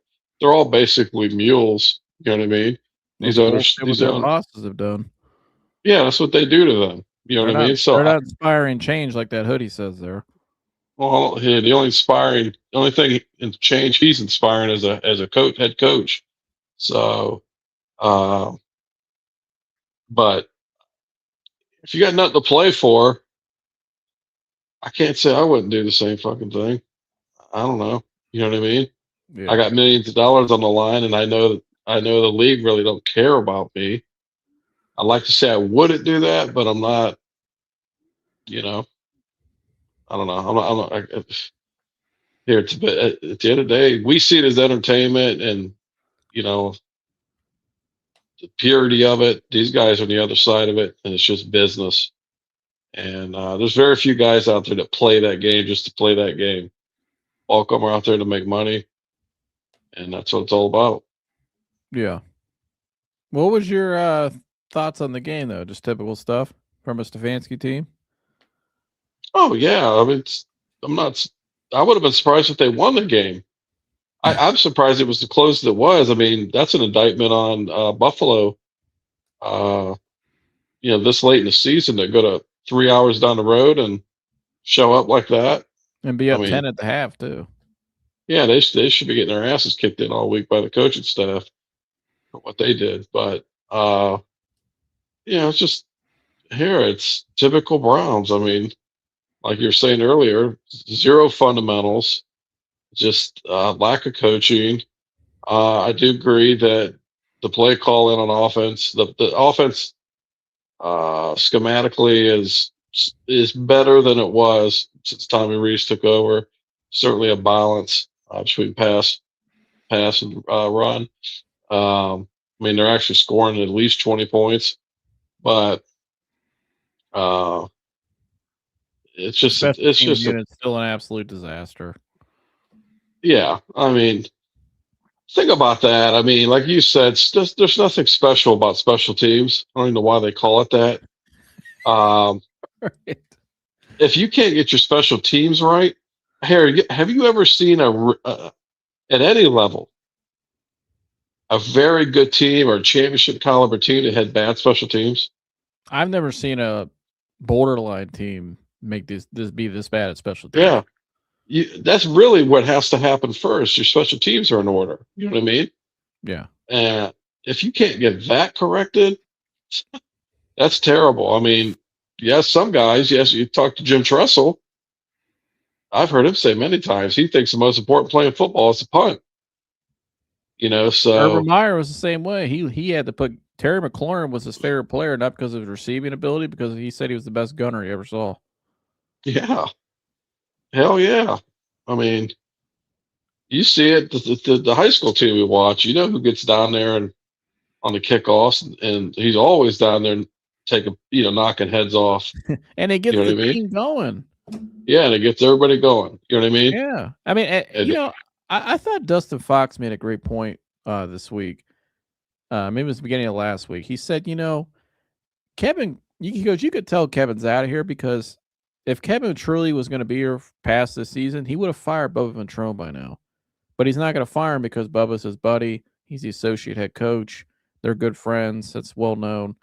basically mules. You know what I mean? Well, These it's owners, bullshit what these their own, bosses have done. yeah, that's what they do to them. You know They're what I not mean? So, they're not inspiring change like that hoodie says there. well, here the only thing in change he's inspiring as a coach, head coach. So, uh, but if you got nothing to play for, I can't say I wouldn't do the same fucking thing. I don't know. You know what I mean? I Yeah. got millions of dollars on the line, and I know the league really don't care about me. I like to say I wouldn't do that, but I'm not. You know, I don't know. Here. At the end of the day, we see it as entertainment, and you know the purity of it. These guys are on the other side of it, and it's just business. And there's very few guys out there that play that game just to play that game. All of them are out there to make money, and that's what it's all about. Yeah. What was your thoughts on the game though? Just typical stuff from a Stefanski team? Oh yeah, I mean, I'm not. I would have been surprised if they won the game. I'm surprised it was as close as it was. I mean, that's an indictment on Buffalo. Uh, this late in the season, to go to 3 hours down the road and show up like that. And be I up mean, 10 at the half too. yeah, they should be getting their asses kicked in all week by the coaching staff for what they did. But it's just here. It's typical Browns. I mean, like you were saying earlier, zero fundamentals, just lack of coaching. I do agree that the play call in on offense, the offense schematically is better than it was since Tommy Rees took over. Certainly a balance between pass and run. I mean, they're actually scoring at least 20 points, but uh, Special it's teams just a unit's still an absolute disaster. yeah. I mean, think about that. I mean, like you said, there's nothing special about special teams. I don't even know why they call it that. Um, Right. if you can't get your special teams right, Harry, have you ever seen at any level a very good team or a championship caliber team that had bad special teams? I've never seen a borderline team make this be this bad at special teams. Yeah, that's really what has to happen first. Your special teams are in order. You know what I mean? Yeah. And if you can't get that corrected, that's terrible. I mean, yes, some guys, yes, you talk to Jim Tressel. I've heard him say many times he thinks the most important play in football is the punt. Urban So Meyer was the same way. He had to put Terry McLaurin was his favorite player, not because of his receiving ability, because he said he was the best gunner he ever saw. yeah, hell yeah. I mean, you see it. The high school team we watch, you know who gets down there and on the kickoffs, and he's always down there taking, knocking heads off. And it You gets know what the I mean? team going. Yeah, and it gets everybody going. You know what I mean? Yeah. I mean, And I thought Dustin Fox made a great point this week. Maybe it was the beginning of last week. He said, Kevin, he goes, you could tell Kevin's out of here because if Kevin truly was going to be here past this season, he would have fired Bubba Ventrone by now. But he's not going to fire him because Bubba's his buddy. He's the associate head coach. They're good friends. That's well known.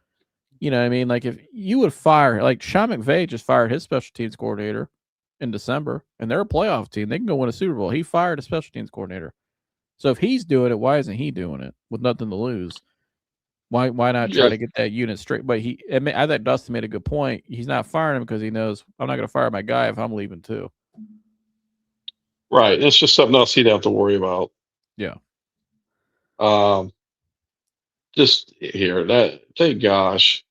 You know what I mean? Like if you would fire, like Sean McVay just fired his special teams coordinator in December, and they're a playoff team. They can go win a Super Bowl. He fired a special teams coordinator. So if he's doing it, why isn't he doing it with nothing to lose? Why not try Yeah, to get that unit straight? But I thought Dustin made a good point. He's not firing him because he knows I'm not going to fire my guy if I'm leaving too. right. It's just something else he'd have to worry about. Yeah. Just here, that thank gosh,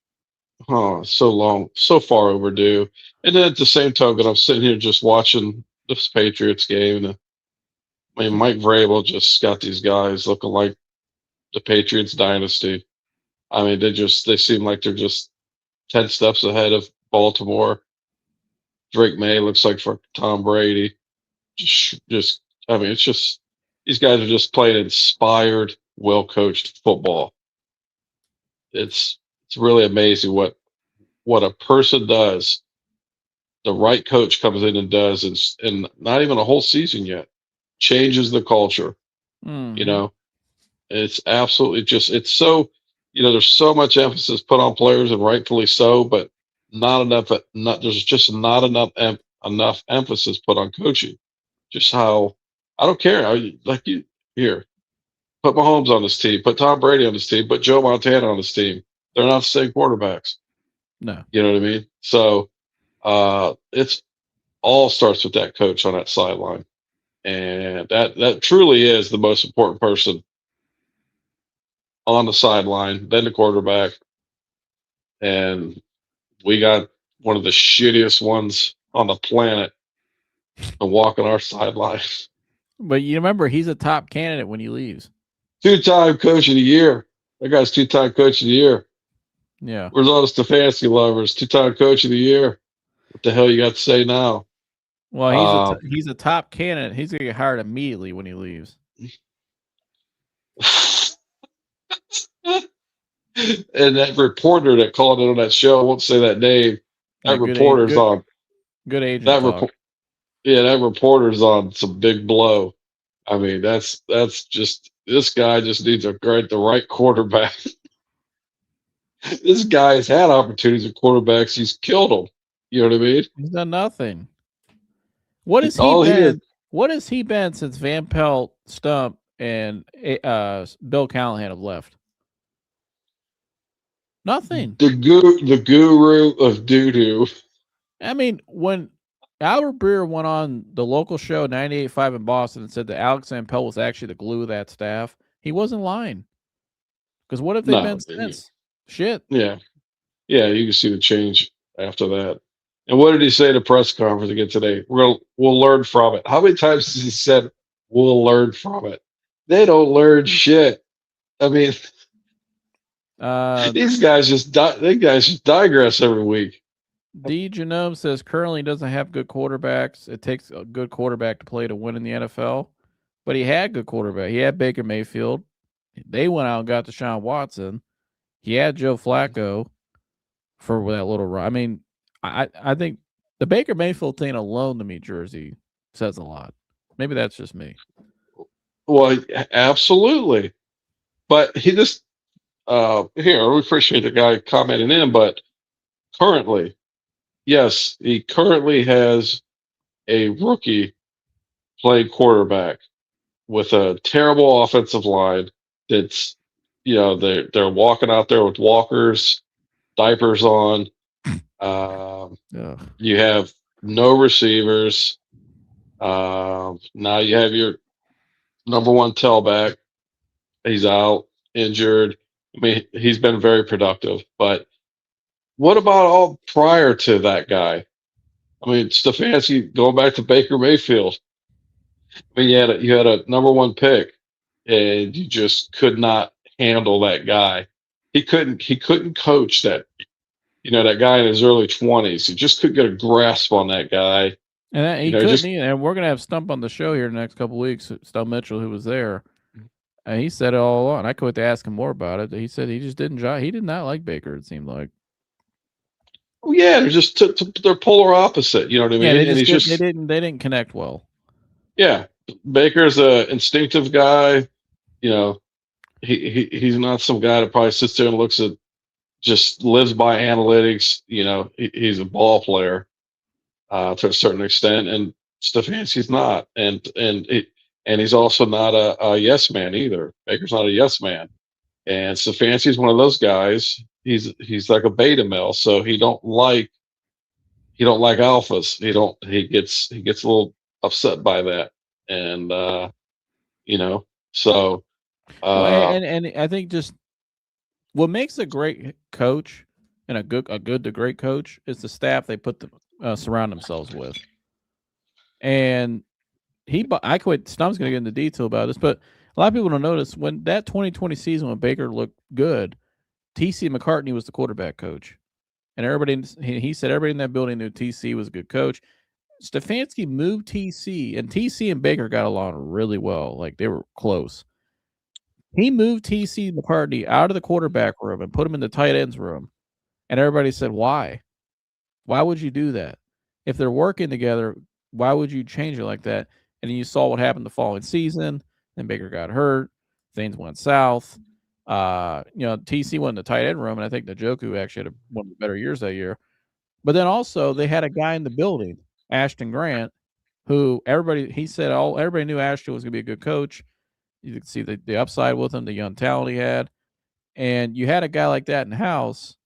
so long, so far overdue. And then at the same token, I'm sitting here just watching this Patriots game, and I mean, Mike Vrabel just got these guys looking like the Patriots dynasty. I mean, they seem like they're just 10 steps ahead of Baltimore. Drake May looks like for Tom Brady. Just, I mean, it's just these guys are just playing inspired, well coached football. It's really amazing what a person does. The right coach comes in and does, and not even a whole season yet, changes the culture. You Mm-hmm. know, it's absolutely just it's so there's so much emphasis put on players, and rightfully so, but not enough. Not there's just not enough emphasis put on coaching. Just how I don't care. Like you here, put Mahomes on this team, put Tom Brady on this team, put Joe Montana on this team. They're not the same quarterbacks. No. You know what I mean? So it's all starts with that coach on that sideline, and that truly is the most important person on the sideline, then the quarterback, and we got one of the shittiest ones on the planet to walk on our sideline. But you remember he's a top candidate when he leaves. Two-time coach of the year. That guy's two-time coach of the year. Yeah. Where's all the Stefanski lovers? Two-time coach of the year. What the hell you got to say now? Well, he's a top candidate. He's gonna get hired immediately when he leaves. And that reporter that called it on that show, I won't say that name. That reporter's on good agent that talk. report. Yeah, that reporter's on some big blow. I mean, that's just this guy just needs the right quarterback. This guy has had opportunities with quarterbacks. He's killed them. You know what I mean? He's done nothing. What has he All he been? did. What has he been since Van Pelt, Stump, and Bill Callahan have left? Nothing. The guru of doo-doo. I mean, when Albert Breer went on the local show 98.5 in Boston and said that Alex Van Pelt was actually the glue of that staff, he wasn't lying. Because what have they been since? Shit. Yeah. Yeah, you can see the change after that. And what did he say at a press conference again today? We'll learn from it. How many times has he said we'll learn from it? They don't learn shit. I mean, these guys just digress every week. D. Genome says currently doesn't have good quarterbacks. It takes a good quarterback to play to win in the NFL. But he had good quarterback. He had Baker Mayfield. They went out and got Deshaun Watson. He had Joe Flacco for that little run. I mean, I think the Baker Mayfield thing alone to me, Jersey, says a lot. Maybe that's just me. Well, absolutely. But he just here, we appreciate the guy commenting in, but currently, yes, he currently has a rookie playing quarterback with a terrible offensive line that's they're walking out there with walkers, diapers on. You have no receivers. Now you have your number one tailback. He's out, injured. I mean, he's been very productive. But what about all prior to that guy? I mean, Stefanski going back to Baker Mayfield. I mean, you had a number one pick, and you just could not handle that guy. He couldn't coach that. That guy in his early 20s. He just couldn't get a grasp on that guy. And he couldn't either. And we're gonna have Stump on the show here in the next couple of weeks. Stump Mitchell, who was there, and he said it all along. I couldn't ask him more about it. He said he just didn't. He did not like Baker. It seemed like. Oh yeah, they're just they're polar opposite. You know what I mean? Yeah, they didn't connect well. Yeah, Baker's a instinctive guy. He's not some guy that probably sits there and looks at, just lives by analytics. He's a ball player to a certain extent, and Stefanski's not. And and he's also not a yes man either. Baker's not a yes man, and Stefanski's one of those guys. He's like a beta male, so he don't like alphas. He gets a little upset by that, and so Well, uh, and I think just what makes a great coach and a good to great coach is the staff they put surround themselves with. And I quit. Stum's going to get into detail about this, but a lot of people don't notice when that 2020 season when Baker looked good, TC McCartney was the quarterback coach, and he said everybody in that building knew TC was a good coach. Stefanski moved TC, and TC and Baker got along really well. Like they were close. He moved TC McCartney out of the quarterback room and put him in the tight ends room. And everybody said, why? Why would you do that? If they're working together, why would you change it like that? And then you saw what happened the following season. Then Baker got hurt. Things went south. TC went in the tight end room, and I think Njoku actually had one of the better years that year. But then also they had a guy in the building, Ashton Grant, who everybody knew Ashton was going to be a good coach. You could see the upside with him, the young talent he had. And you had a guy like that in house.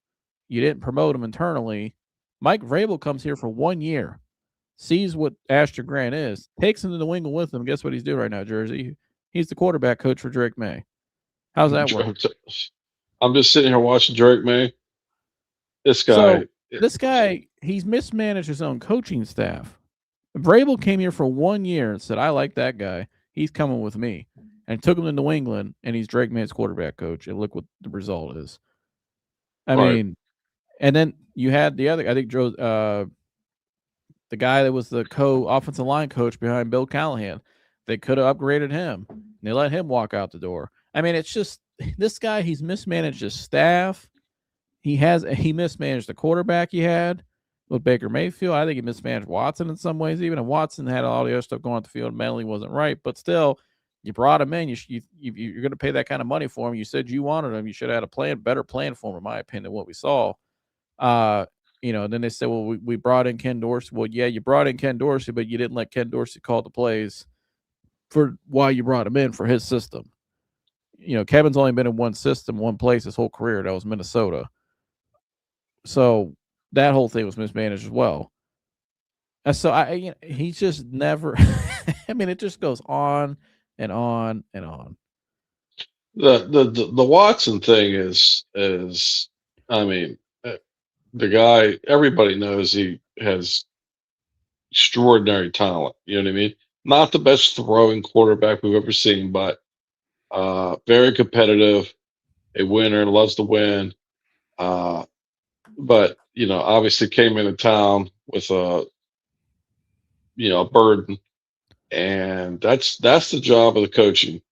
You didn't promote him internally. Mike Vrabel comes here for 1 year, sees what Ashton Grant is, takes him to New England with him. Guess what he's doing right now, Jersey? He's the quarterback coach for Drake May. How's that work? I'm just sitting here watching Drake May. This guy, he's mismanaged his own coaching staff. Vrabel came here for 1 year and said, I like that guy. He's coming with me. And took him to New England, and he's Drake May's quarterback coach. And look what the result is. I mean, and then you had the other, I think, the guy that was the offensive line coach behind Bill Callahan. They could have upgraded him. And they let him walk out the door. I mean, it's just this guy, he's mismanaged his staff. He mismanaged the quarterback he had with Baker Mayfield. I think he mismanaged Watson in some ways, even. And Watson had all the other stuff going on the field. Mentally wasn't right. But still, you brought him in. You're going to pay that kind of money for him. You said you wanted him. You should have had a better plan for him, in my opinion, than what we saw. Then they said, well, we brought in Ken Dorsey. Well, yeah, you brought in Ken Dorsey, but you didn't let Ken Dorsey call the plays for why you brought him in for his system. Kevin's only been in one system, one place his whole career. That was Minnesota. So that whole thing was mismanaged as well. And so he just never. I mean, it just goes on and on and on. The Watson thing is I mean, the guy, everybody knows he has extraordinary talent. You know what I mean? Not the best throwing quarterback we've ever seen, but very competitive, a winner, loves to win. But obviously came into town with a burden, and that's the job of the coaching,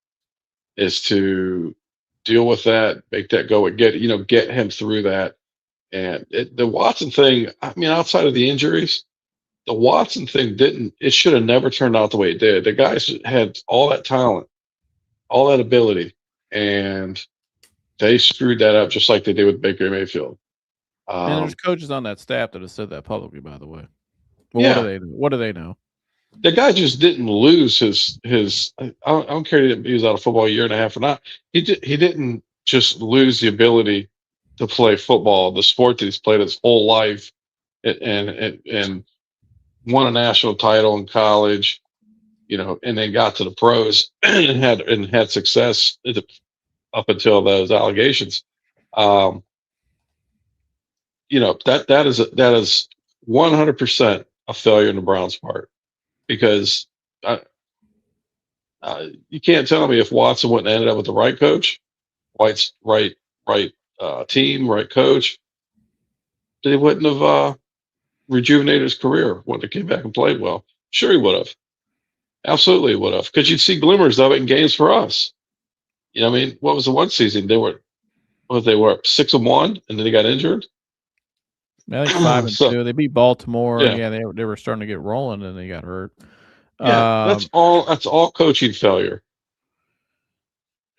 is to deal with that, make that go, and get him through that. And the Watson thing, I mean, outside of the injuries, the Watson thing it should have never turned out the way it did. The guys had all that talent, all that ability, and they screwed that up just like they did with Baker Mayfield. And there's coaches on that staff that have said that publicly, by the way. Well, yeah. What do they know? The guy just didn't lose his. I don't care if he was out of football a year and a half or not. He didn't just lose the ability to play football, the sport that he's played his whole life, and won a national title in college, and then got to the pros and had success up until those allegations. That is 100% a failure on the Browns' part, because you can't tell me if Watson wouldn't have ended up with the right coach, right team, right coach, that he wouldn't have rejuvenated his career when he came back and played well. Sure, he would have. Absolutely would have, because you'd see glimmers of it in games for us. I mean, what was the one season they were 6-1, and then he got injured. I think 5-2. They beat Baltimore. Yeah, they were starting to get rolling, and they got hurt. Yeah, that's all coaching failure.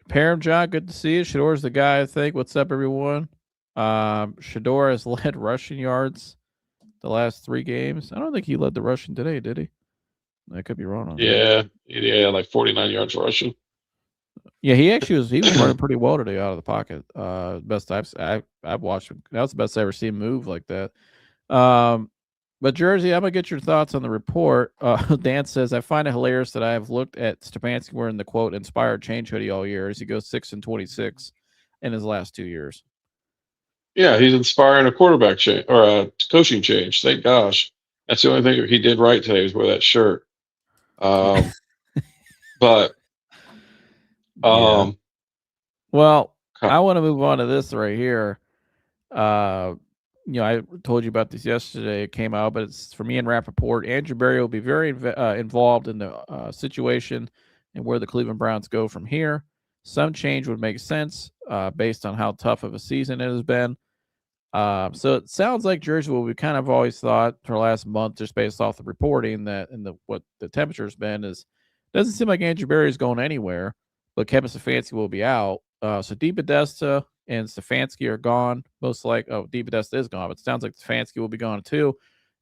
Param John, good to see you. Shedeur's the guy, I think. What's up, everyone? Shedeur has led rushing yards the last 3 games. I don't think he led the rushing today, did he? I could be wrong on that. Yeah, like 49 yards rushing. Yeah, he was running pretty well today out of the pocket. Best I've watched him. That was the best I ever seen him move like that. But Jersey, I'm gonna get your thoughts on the report. Dan says I find it hilarious that I have looked at Stefanski wearing the quote inspired change hoodie all year as he goes 6-26 in his last 2 years. Yeah, he's inspiring a quarterback change or a coaching change. Thank gosh. That's the only thing he did right today was wear that shirt. But Yeah. Well, co- I want to move on to this right here. I told you about this yesterday. It came out, but it's for me and Rappaport. Andrew Berry will be very involved in the situation and where the Cleveland Browns go from here. Some change would make sense based on how tough of a season it has been. So it sounds like Jersey, what we kind of always thought for the last month, just based off the reporting that and what the temperature's been, is doesn't seem like Andrew Berry is going anywhere, but Kevin Stefanski will be out. So DePodesta and Stefanski are gone. Most like DePodesta is gone, but it sounds like Stefanski will be gone too.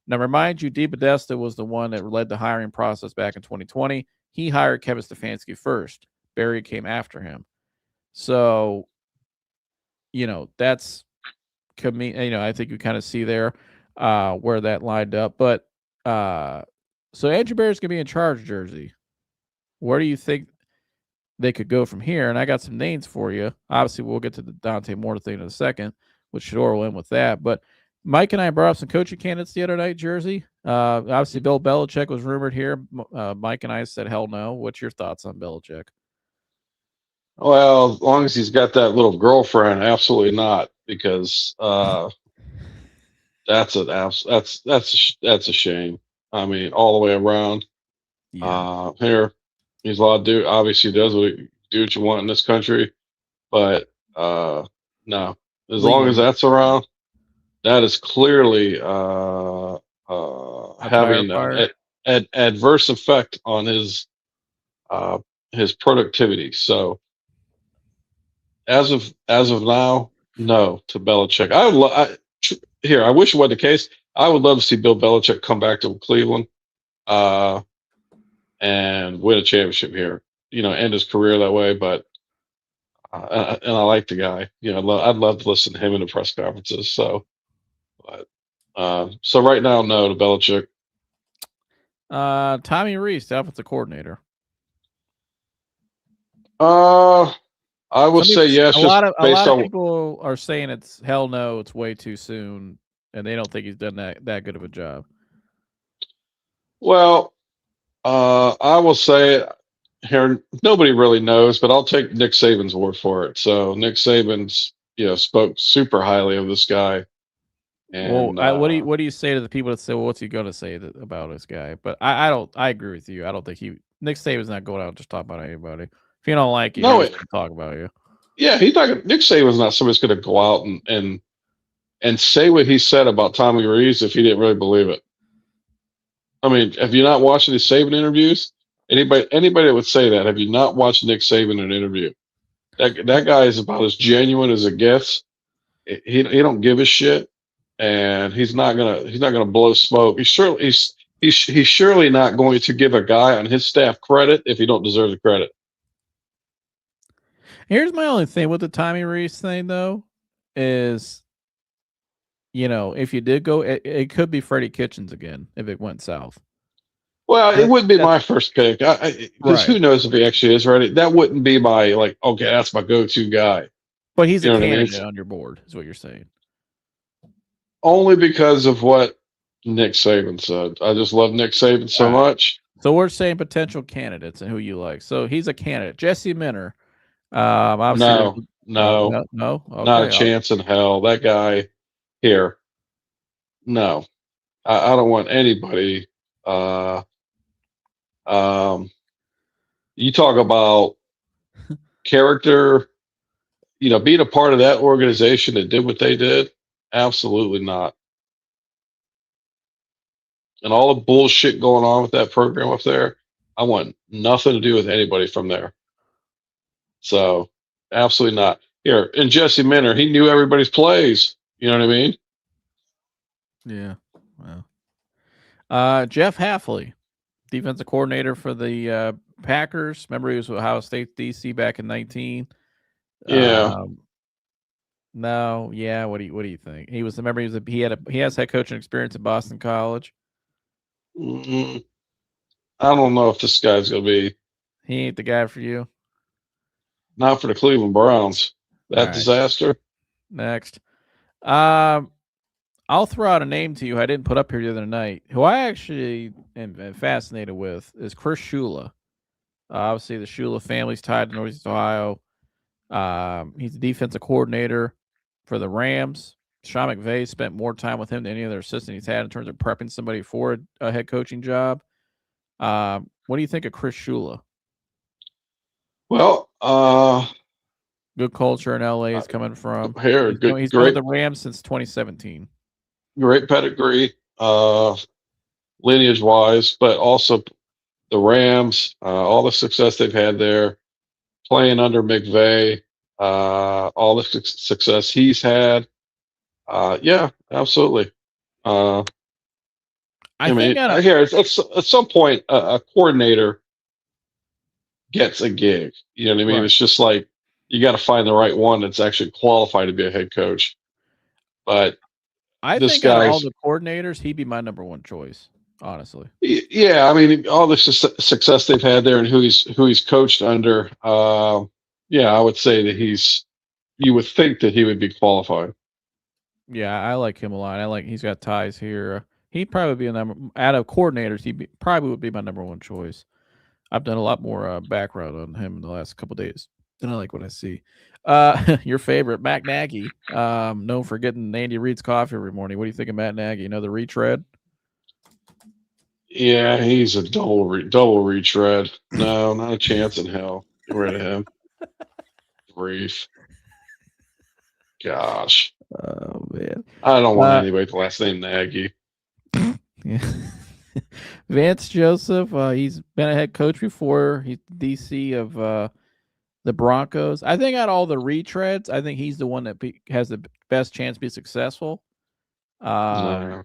Now, remind you, DePodesta was the one that led the hiring process back in 2020. He hired Kevin Stefanski first. Berry came after him. So, that's I think you kind of see there where that lined up. But so Andrew Berry's gonna be in charge of Jersey. Where do you think they could go from here? And I got some names for you. Obviously, we'll get to the Dante Moore thing in a second, which Shedeur will end with that. But Mike and I brought up some coaching candidates the other night, Jersey. Obviously, Bill Belichick was rumored here. Mike and I said, hell no. What's your thoughts on Belichick? well, as long as he's got that little girlfriend, absolutely not, because that's a shame. I mean, all the way around. Here, he's allowed to do. Obviously, does what you want in this country, but no. As long as that's around, that is clearly having an adverse effect on his productivity. So as of now, no to Belichick. I wish it wasn't the case. I would love to see Bill Belichick come back to Cleveland and win a championship here. End his career that way. But and I like the guy. I'd love to listen to him in the press conferences. So, but so right now, no to Belichick. Tommy Rees, the offensive coordinator. I will say yes. A lot of people are saying it's hell no, it's way too soon, and they don't think he's done that good of a job. Well, I will say here, nobody really knows, but I'll take Nick Saban's word for it. So Nick Saban's, spoke super highly of this guy. And what do you say to the people that say, well, what's he going to say about this guy? But I don't. I agree with you. I don't think Nick Saban's not going out and just talk about anybody. If you don't like you, he's going to talk about you. Yeah, he's not. Nick Saban's not somebody that's going to go out and say what he said about Tommy Rees if he didn't really believe it. I mean, have you not watched the Saban interviews? Anybody that would say that, have you not watched Nick Saban in an interview? That guy is about as genuine as it gets. He don't give a shit, and he's not gonna blow smoke. He's surely not going to give a guy on his staff credit if he don't deserve the credit. Here's my only thing with the Tommy Rees thing, though, is if you did go, it could be Freddie Kitchens again if it went south. Well, it wouldn't be my first pick because who knows if he actually is ready. That wouldn't be my okay, that's my go-to guy. But he's a candidate on your board, is what you're saying. Only because of what Nick Saban said. I just love Nick Saban so much. So we're saying potential candidates and who you like. So he's a candidate. Jesse Minter. Obviously no. Okay, not a chance in hell. That guy here. No. I don't want anybody. You talk about character, being a part of that organization that did what they did. Absolutely not. And all the bullshit going on with that program up there, I want nothing to do with anybody from there. So, absolutely not. Here, and Jesse Minter, he knew everybody's plays. You know what I mean? Yeah. Well. Jeff Hafley. defensive coordinator for the Packers. Remember, he was with Ohio State DC back in 19. Yeah. No, yeah. What do you think? He was. Remember, he has head coaching experience at Boston College. I don't know if this guy's going to be. He ain't the guy for you. Not for the Cleveland Browns. That right. disaster. Next. I'll throw out a name to you I didn't put up here the other night, who I actually am fascinated with, is Chris Shula. Obviously, the Shula family's tied to Northeast Ohio. He's the defensive coordinator for the Rams. Sean McVay spent more time with him than any other assistant he's had in terms of prepping somebody for a head coaching job. What do you think of Chris Shula? Well, good culture in LA is coming from. Here, He's been with the Rams since 2017. Great pedigree, lineage wise, but also the Rams, all the success they've had there, playing under McVay, all the success he's had. Yeah, absolutely. I mean, I hear at some point a coordinator gets a gig. You know what I mean? Right. It's just like you got to find the right one that's actually qualified to be a head coach. But I think out of all the coordinators, he'd be my number one choice, honestly. Yeah, I mean, all the success they've had there and who he's coached under. Yeah, I would say that you would think that he would be qualified. Yeah, I like him a lot. He's got ties here. He'd probably be out of coordinators. Probably would be my number one choice. I've done a lot more background on him in the last couple of days, and I like what I see. Your favorite, Matt Nagy, known for getting Andy Reid's coffee every morning. What do you think of Matt Nagy? Another retread? Yeah, he's a double retread. No, not a chance in hell. Get rid of him. Brief. Gosh. Oh man. I don't want anybody with the last name Nagy. Yeah. Vance Joseph, he's been a head coach before. He's DC of the Broncos. I think out of all the retreads, I think he's the one that has the best chance to be successful. No,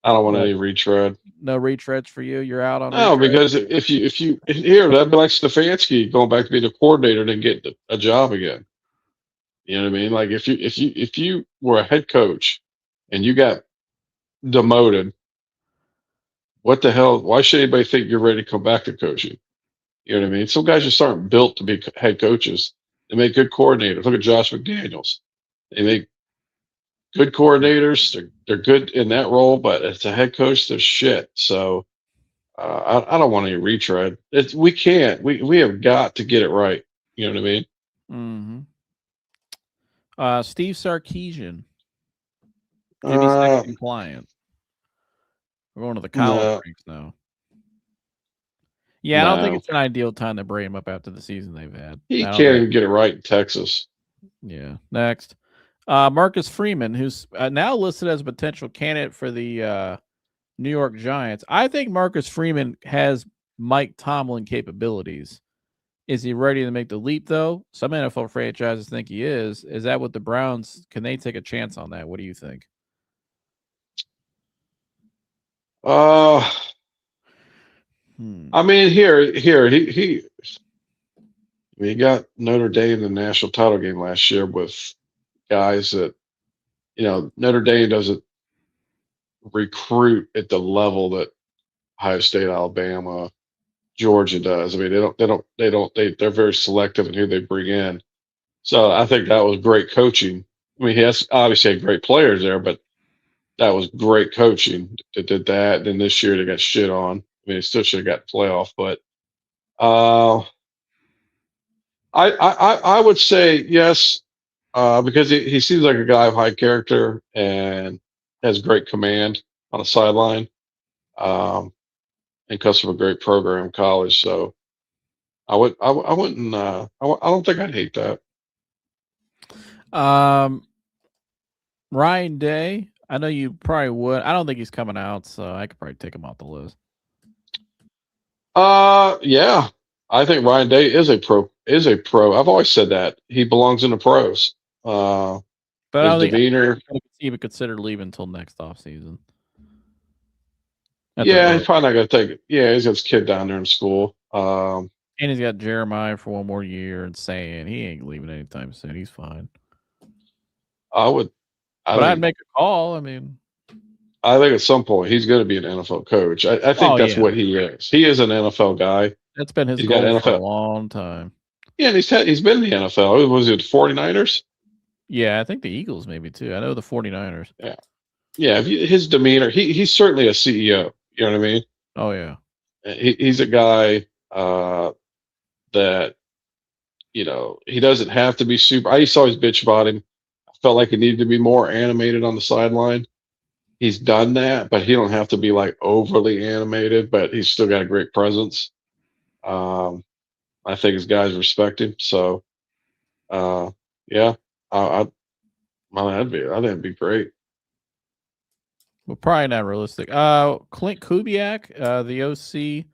I don't want any retread. No retreads for you. You're out on. No, because if you here, that'd be like Stefanski going back to being a coordinator and then get a job again. You know what I mean? Like if you were a head coach and you got demoted, what the hell? Why should anybody think you're ready to come back to coaching? You know what I mean? Some guys just aren't built to be head coaches. They make good coordinators. Look at Josh McDaniels. They make good coordinators. They're good in that role, but as a head coach, they're shit. So I don't want any retread. We can't. We have got to get it right. You know what I mean? Mm-hmm. Steve Sarkisian. Compliant. We're going to the college ranks now. Yeah, I don't think it's an ideal time to bring him up after the season they've had. He can't even get it right in Texas. Yeah. Next. Marcus Freeman, who's now listed as a potential candidate for the New York Giants. I think Marcus Freeman has Mike Tomlin capabilities. Is he ready to make the leap, though? Some NFL franchises think he is. Is that what the Browns, can they take a chance on that? What do you think? I mean, he got Notre Dame in the national title game last year with guys that, Notre Dame doesn't recruit at the level that Ohio State, Alabama, Georgia does. I mean, they're very selective in who they bring in. So I think that was great coaching. I mean, he has obviously had great players there, but that was great coaching that did that. And then this year they got shit on. I mean, they still should have got playoff, but I would say yes, because he seems like a guy of high character and has great command on the sideline, and comes from a great program in college. So I wouldn't. I don't think I'd hate that. Ryan Day, I know you probably would. I don't think he's coming out, so I could probably take him off the list. Yeah, I think Ryan Day is a pro. I've always said that he belongs in the pros. But I don't think he would consider leaving until next offseason. Yeah, he's probably not going to take it. Yeah, he's got his kid down there in school. And he's got Jeremiah for one more year and saying he ain't leaving anytime soon. He's fine. I'd make a call. I mean, I think at some point he's going to be an NFL coach. I think that's what he is. He is an NFL guy. That's been his goal for a long time. Yeah, and he's been in the NFL. Was it the 49ers? Yeah, I think the Eagles maybe too. I know the 49ers. Yeah. Yeah, his demeanor, he's certainly a CEO. You know what I mean? Oh, yeah. He's a guy that, he doesn't have to be super. I used to always bitch about him. I felt like he needed to be more animated on the sideline. He's done that, but he don't have to be like overly animated, but he's still got a great presence. I think his guys respect him. So, yeah, I think it'd be great. Well, probably not realistic. Clint Kubiak, the OC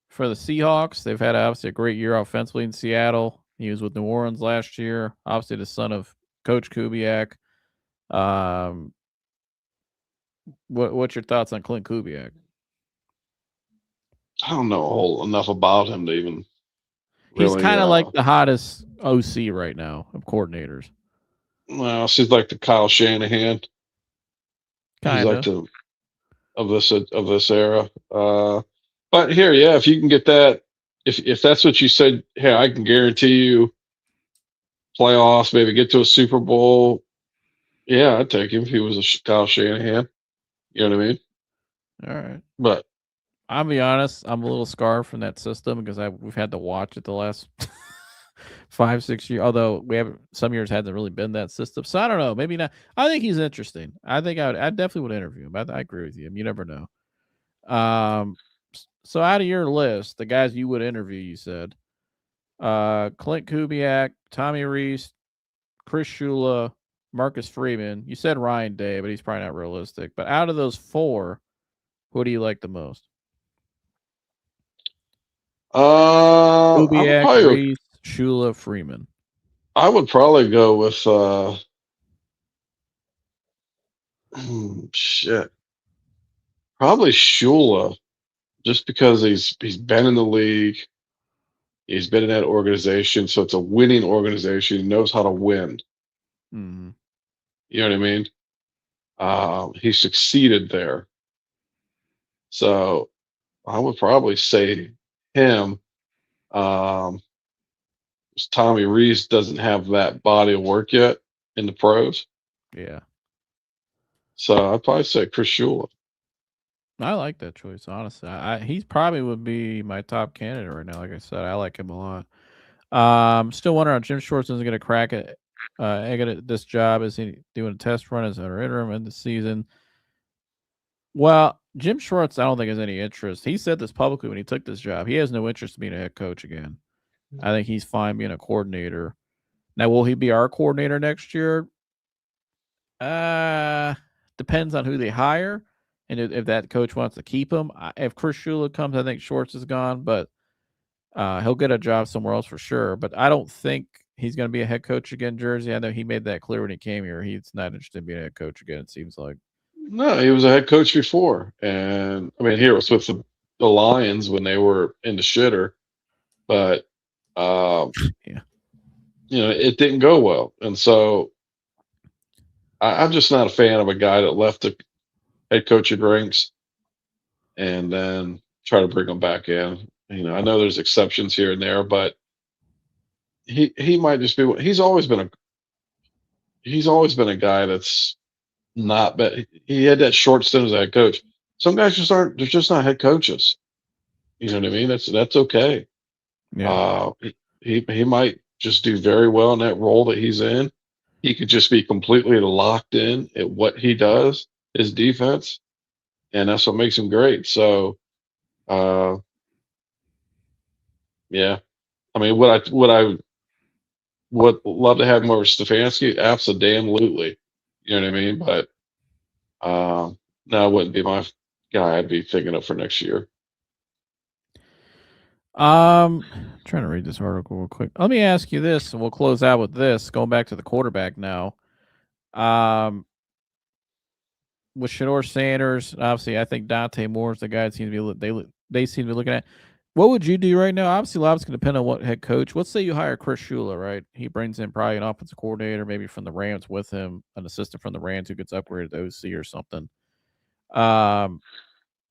for the Seahawks. They've had obviously a great year offensively in Seattle. He was with New Orleans last year. Obviously, the son of Coach Kubiak. What's your thoughts on Clint Kubiak? I don't know enough about him to even. He's kind of like the hottest OC right now of coordinators. Well, she's like the Kyle Shanahan. Kind of. He's like of this era. But here, yeah, if you can get that, if that's what you said, hey, I can guarantee you playoffs, maybe get to a Super Bowl. Yeah, I'd take him if he was a Kyle Shanahan. You know what I mean? All right. But I'll be honest, I'm a little scarred from that system because we've had to watch it the last 5-6 years. Although we haven't, some years hasn't really been that system. So I don't know. Maybe not. I think he's interesting. I think I definitely would interview him. I agree with you. You never know. So out of your list, the guys you would interview, you said Clint Kubiak, Tommy Reese, Chris Shula, Marcus Freeman. You said Ryan Day, but he's probably not realistic. But out of those four, who do you like the most? Kubiak, Reese, Shula, Freeman. I would probably go with shit. Probably Shula, just because he's been in the league. He's been in that organization, so it's a winning organization. He knows how to win. Mm-hmm. You know what I mean? He succeeded there. So I would probably say him. Tommy Reese doesn't have that body of work yet in the pros. Yeah. So I'd probably say Chris Shula. I like that choice, honestly. He probably would be my top candidate right now. Like I said, I like him a lot. Still wondering how Jim Schwartz is going to crack it. Get this job. Is he doing a test run as an interim in the season? Well, Jim Schwartz, I don't think has any interest. He said this publicly when he took this job. He has no interest in being a head coach again. I think he's fine being a coordinator. Now, will he be our coordinator next year? Depends on who they hire and if that coach wants to keep him. If Chris Shula comes, I think Schwartz is gone, but he'll get a job somewhere else for sure. But I don't think he's going to be a head coach again in Jersey. I know he made that clear when he came here. He's not interested in being a head coach again, it seems like. No, he was a head coach before. And, I mean, here it was with the Lions when they were in the shitter. But, yeah. It didn't go well. And so I'm just not a fan of a guy that left the head coaching ranks and then try to bring him back in. I know there's exceptions here and there, but he might just be. He's always been a guy that's not. But he had that short stint as a head coach. Some guys just aren't. They're just not head coaches. You know what I mean? That's okay. Yeah. He might just do very well in that role that he's in. He could just be completely locked in at what he does, his defense, and that's what makes him great. So, yeah, I mean, would I love to have him over Stefanski? Absolutely. You know what I mean? But no, it wouldn't be my guy. I'd be thinking of for next year. Trying to read this article real quick. Let me ask you this, and we'll close out with this. Going back to the quarterback now. with Shedeur Sanders, obviously, I think Dante Moore is the guy that seems to be they seem to be looking at. What would you do right now? Obviously, a lot's going to depend on what head coach. Let's say you hire Chris Shula, right? He brings in probably an offensive coordinator, maybe from the Rams with him, an assistant from the Rams who gets upgraded to OC or something. Um,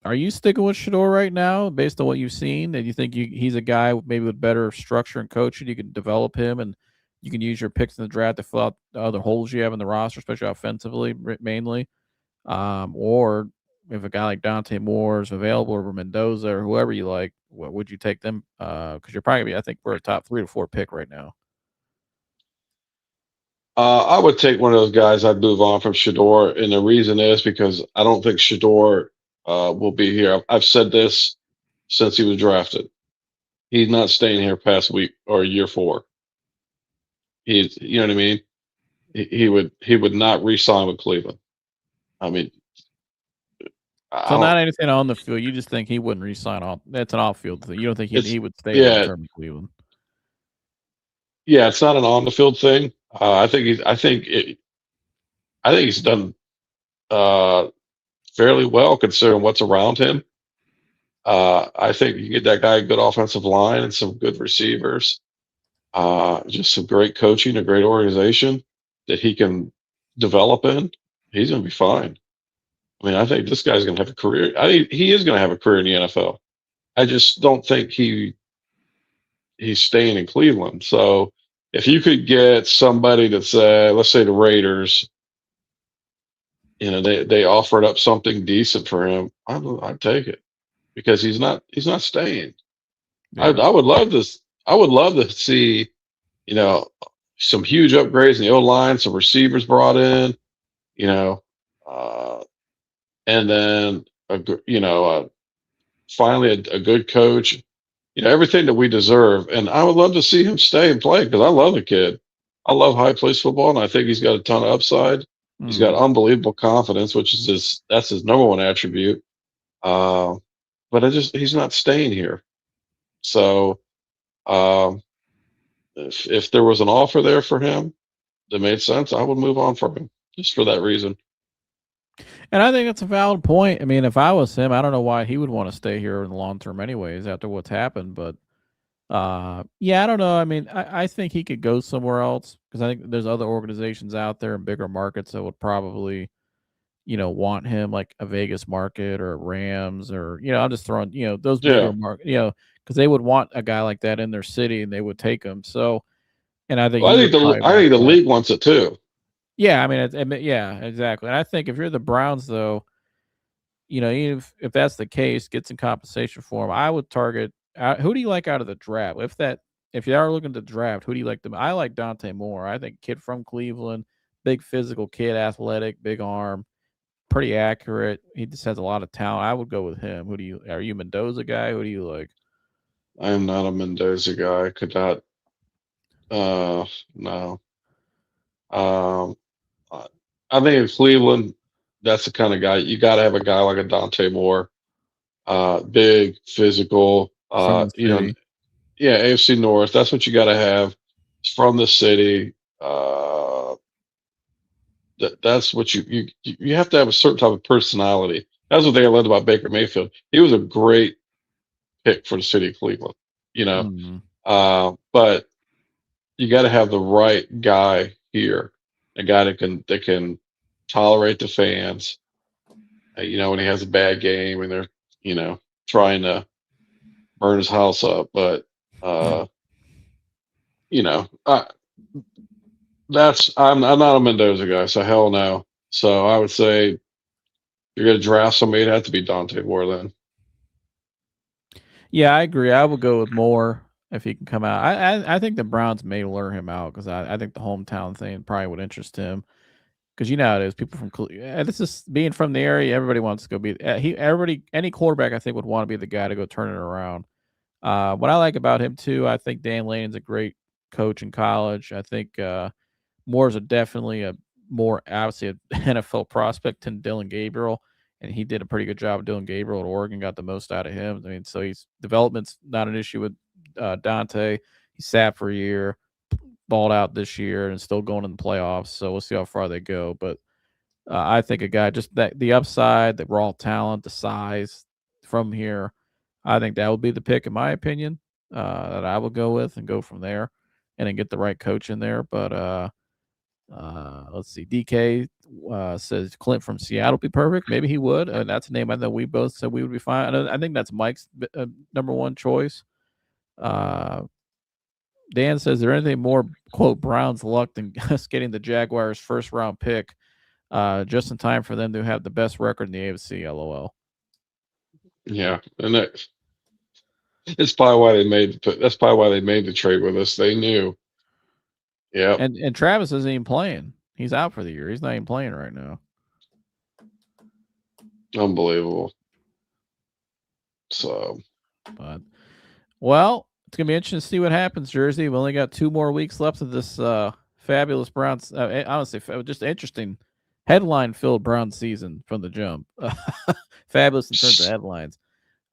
are you sticking with Shedeur right now, based on what you've seen? And you think he's a guy maybe with better structure and coaching? You can develop him, and you can use your picks in the draft to fill out the other holes you have in the roster, especially offensively, mainly. Or if a guy like Dante Moore is available, or Mendoza, or whoever you like, what would you take them? Because you're probably, I think we're a top 3 to 4 pick right now. I would take one of those guys. I'd move on from Shedeur, and the reason is because I don't think Shedeur will be here. I've said this since he was drafted. He's not staying here past week or year 4. He's, you know what I mean. He would not re-sign with Cleveland. I mean, I So don't. not anything on the field. You just think he wouldn't resign off. That's an off field thing. You don't think It's he would stay long yeah, term in Cleveland. yeah. It's not an on the field thing. I think he's done uh, fairly well considering what's around him. I think you get that guy a good offensive line and some good receivers, just some great coaching, a great organization that he can develop in. He's going to be fine. I mean, I think this guy's going to have a career. I think he is going to have a career in the NFL. I just don't think he's staying in Cleveland. So if you could get somebody that's, let's say the Raiders, they offered up something decent for him, I'd take it because he's not staying. Yeah. I would love this. I would love to see, you know, some huge upgrades in the O line, some receivers brought in, you know, uh, and then finally a good coach. Everything that we deserve. And I would love to see him stay and play because I love the kid. I love how he plays football, and I think he's got a ton of upside. He's got Mm. unbelievable confidence, which is that's his number one attribute. Uh, but he's not staying here. So um, if there was an offer there for him that made sense, I would move on from him just for that reason. And I think it's a valid point. I mean, if I was him, I don't know why he would want to stay here in the long term, anyways, after what's happened. But yeah, I don't know. I mean, I think he could go somewhere else because I think there's other organizations out there in bigger markets that would probably, want him, like a Vegas market or Rams, or I'm just throwing, those bigger Yeah. market, because they would want a guy like that in their city and they would take him. So, and I think Well, he would probably I want think the that. league wants it too. Yeah, I mean, yeah, exactly. And I think if you're the Browns, though, even if that's the case, get some compensation for him. I would target. Who do you like out of the draft? If you are looking to draft, who do you like them? I like Dante Moore. I think kid from Cleveland, big physical kid, athletic, big arm, pretty accurate. He just has a lot of talent. I would go with him. Are you Mendoza guy? Who do you like? I am not a Mendoza guy. I could not. No. Um, I I think in Cleveland, that's the kind of guy you got to have a guy like a Dante Moore, big, physical. From the city. Yeah, AFC North. That's what you got to have. He's from the city. Uh, that's what you have to have a certain type of personality. That's what I loved about Baker Mayfield. He was a great pick for the city of Cleveland. You know, Mhm. but you got to have the right guy here, a guy that can tolerate the fans. When he has a bad game and they're trying to burn his house up, but uh, you know, I'm not a Mendoza guy, so hell no. So I would say you're gonna draft somebody, it'd have to be Dante Moore then. Yeah, I agree. I would go with Moore if he can come out. I think the Browns may lure him out because I think the hometown thing probably would interest him. Because you know how it is, people from this is being from the area. Everybody wants to go be everybody. Any quarterback I think would want to be the guy to go turn it around. What I like about him too, I think Dan Lanning's a great coach in college. I think Moore's definitely a more obviously an NFL prospect than Dylan Gabriel, and he did a pretty good job of Dylan Gabriel at Oregon. Got the most out of him. I mean, so he's development's not an issue with Dante. He sat for a year, balled out this year, and still going in the playoffs. So we'll see how far they go. But I think a guy just that the upside, the raw talent, the size from here. I think that would be the pick, in my opinion, that I would go with and go from there, and then get the right coach in there. But let's see, DK says Clint from Seattle would be perfect. Maybe he would. That's a name I know we both said we would be fine. I think that's Mike's number one choice. Uh, Dan says, "Is there anything more quote Browns luck than us getting the Jaguars' first round pick, just in time for them to have the best record in the AFC?" LOL. Yeah, and that's probably why they made. That's probably why they made the trade with us. They knew. Yeah, And Travis isn't even playing. He's out for the year. He's not even playing right now. unbelievable. So, But well, it's gonna be interesting to see what happens. Jersey. We've only got 2 more weeks left of this fabulous Browns. Honestly, just interesting headline-filled Browns season from the jump. Fabulous in terms of headlines,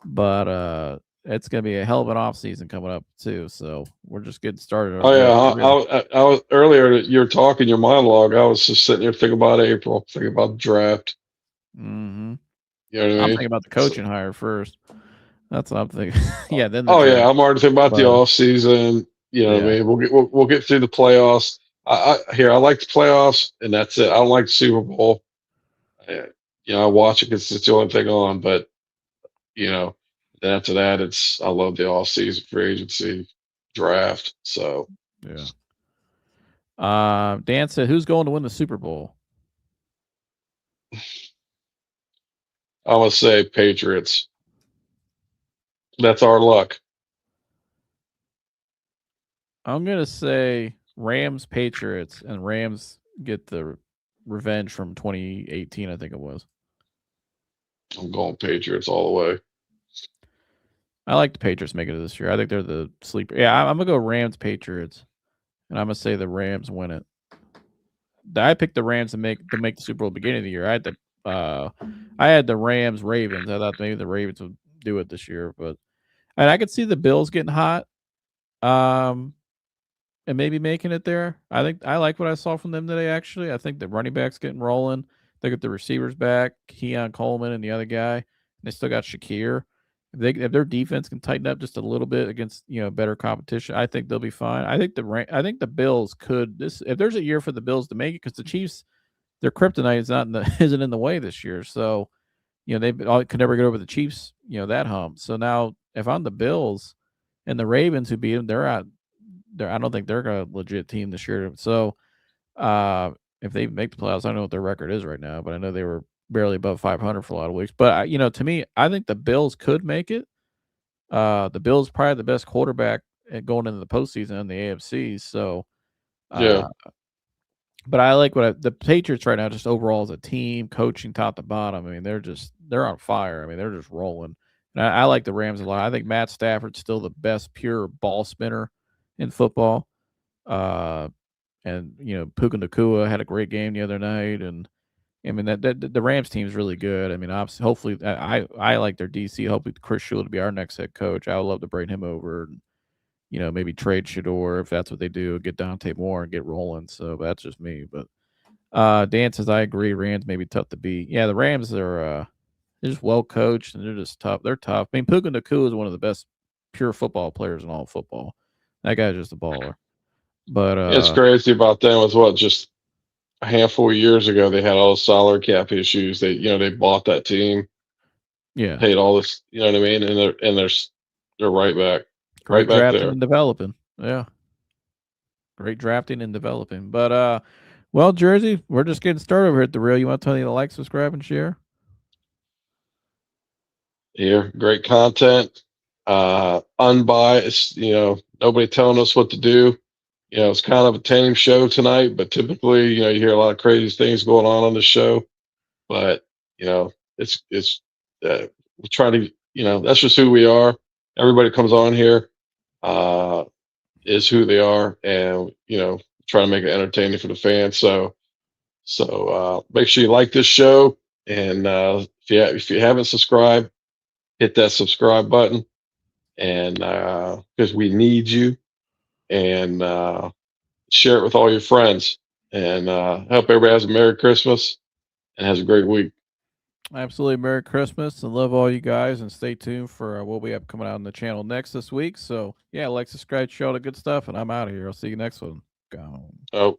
but it's gonna be a hell of an off season coming up too. So we're just getting started. oh yeah, I was earlier. You're talking your monologue. I was just sitting here thinking about April, thinking about the draft. Mm-hmm. You know what I I'm mean? thinking about the coaching hire first. That's what I'm thinking. Yeah, then the Oh draft. yeah, I'm already thinking about the But off season. You know what I yeah, mean? We'll get through the playoffs. I like the playoffs, and that's it. I don't like the Super Bowl. I watch it because it's the only thing on. But you know, then after that, I love the off season, free agency, draft. So yeah. Dan said, "Who's going to win the Super Bowl?" I would say Patriots. That's our luck. I'm gonna say Rams, Patriots, and Rams get the revenge from 2018. I think it was. I'm going Patriots all the way. I like the Patriots making it this year. I think they're the sleeper. Yeah, I'm gonna go Rams, Patriots, and I'm gonna say the Rams win it. I picked the Rams to make the Super Bowl beginning of the year. I had the Rams, Ravens. I thought maybe the Ravens would do it this year, but and I could see the Bills getting hot. And maybe making it there. I think I like what I saw from them today. Actually, I think the running backs getting rolling. They got the receivers back, Keon Coleman and the other guy. And they still got Shakir. If their defense can tighten up just a little bit against better competition, I think they'll be fine. I think the Bills could if there's a year for the Bills to make it because the Chiefs their kryptonite is not in the isn't in the way this year. So they could never get over the Chiefs that hump. So now if I'm the Bills and the Ravens who beat them, they're out. I don't think they're a legit team this year. So if they make the playoffs, I don't know what their record is right now, but I know they were barely above 500 for a lot of weeks. But to me, I think the Bills could make it. The Bills probably the best quarterback going into the postseason in the AFC. So, Yeah, but I like the Patriots right now. Just overall as a team, coaching top to bottom. I mean, they're on fire. I mean, they're just rolling. And I like the Rams a lot. I think Matt Stafford's still the best pure ball spinner in football. And Puka Nacua had a great game the other night, and I mean that the Rams team is really good. I mean, hopefully, I like their DC. Hopefully, Chris Shula to be our next head coach. I would love to bring him over, and maybe trade Shedeur if that's what they do. Get Dante Moore and get rolling. So that's just me. But Dan says I agree. Rams may be tough to beat. Yeah, the Rams are they're just well coached and they're just tough. They're tough. I mean, Puka Nacua is one of the best pure football players in all of football. That guy's just a baller. But it's crazy about them was just a handful of years ago they had all the salary cap issues. They bought that team, yeah, paid all this. You know what I mean? And they're right great back drafting there. and developing. Yeah, great drafting and developing. But well, Jersey, we're just getting started over here at the Real. You want to tell me to like, subscribe, and share? Here, great content, unbiased. Nobody telling us what to do. It's kind of a tame show tonight, but typically, you hear a lot of crazy things going on the show. But it's we try to, that's just who we are. Everybody comes on here is who they are, and try to make it entertaining for the fans. So make sure you like this show, and if you haven't subscribed, hit that subscribe button, and because we need you, and share it with all your friends, and hope everybody has a Merry Christmas and has a great week. Absolutely. Merry Christmas and love all you guys, and stay tuned for what we have coming out on the channel next this week. So, yeah, like, subscribe, show all the good stuff, and I'm out of here. I'll see you next one. Gone. Oh.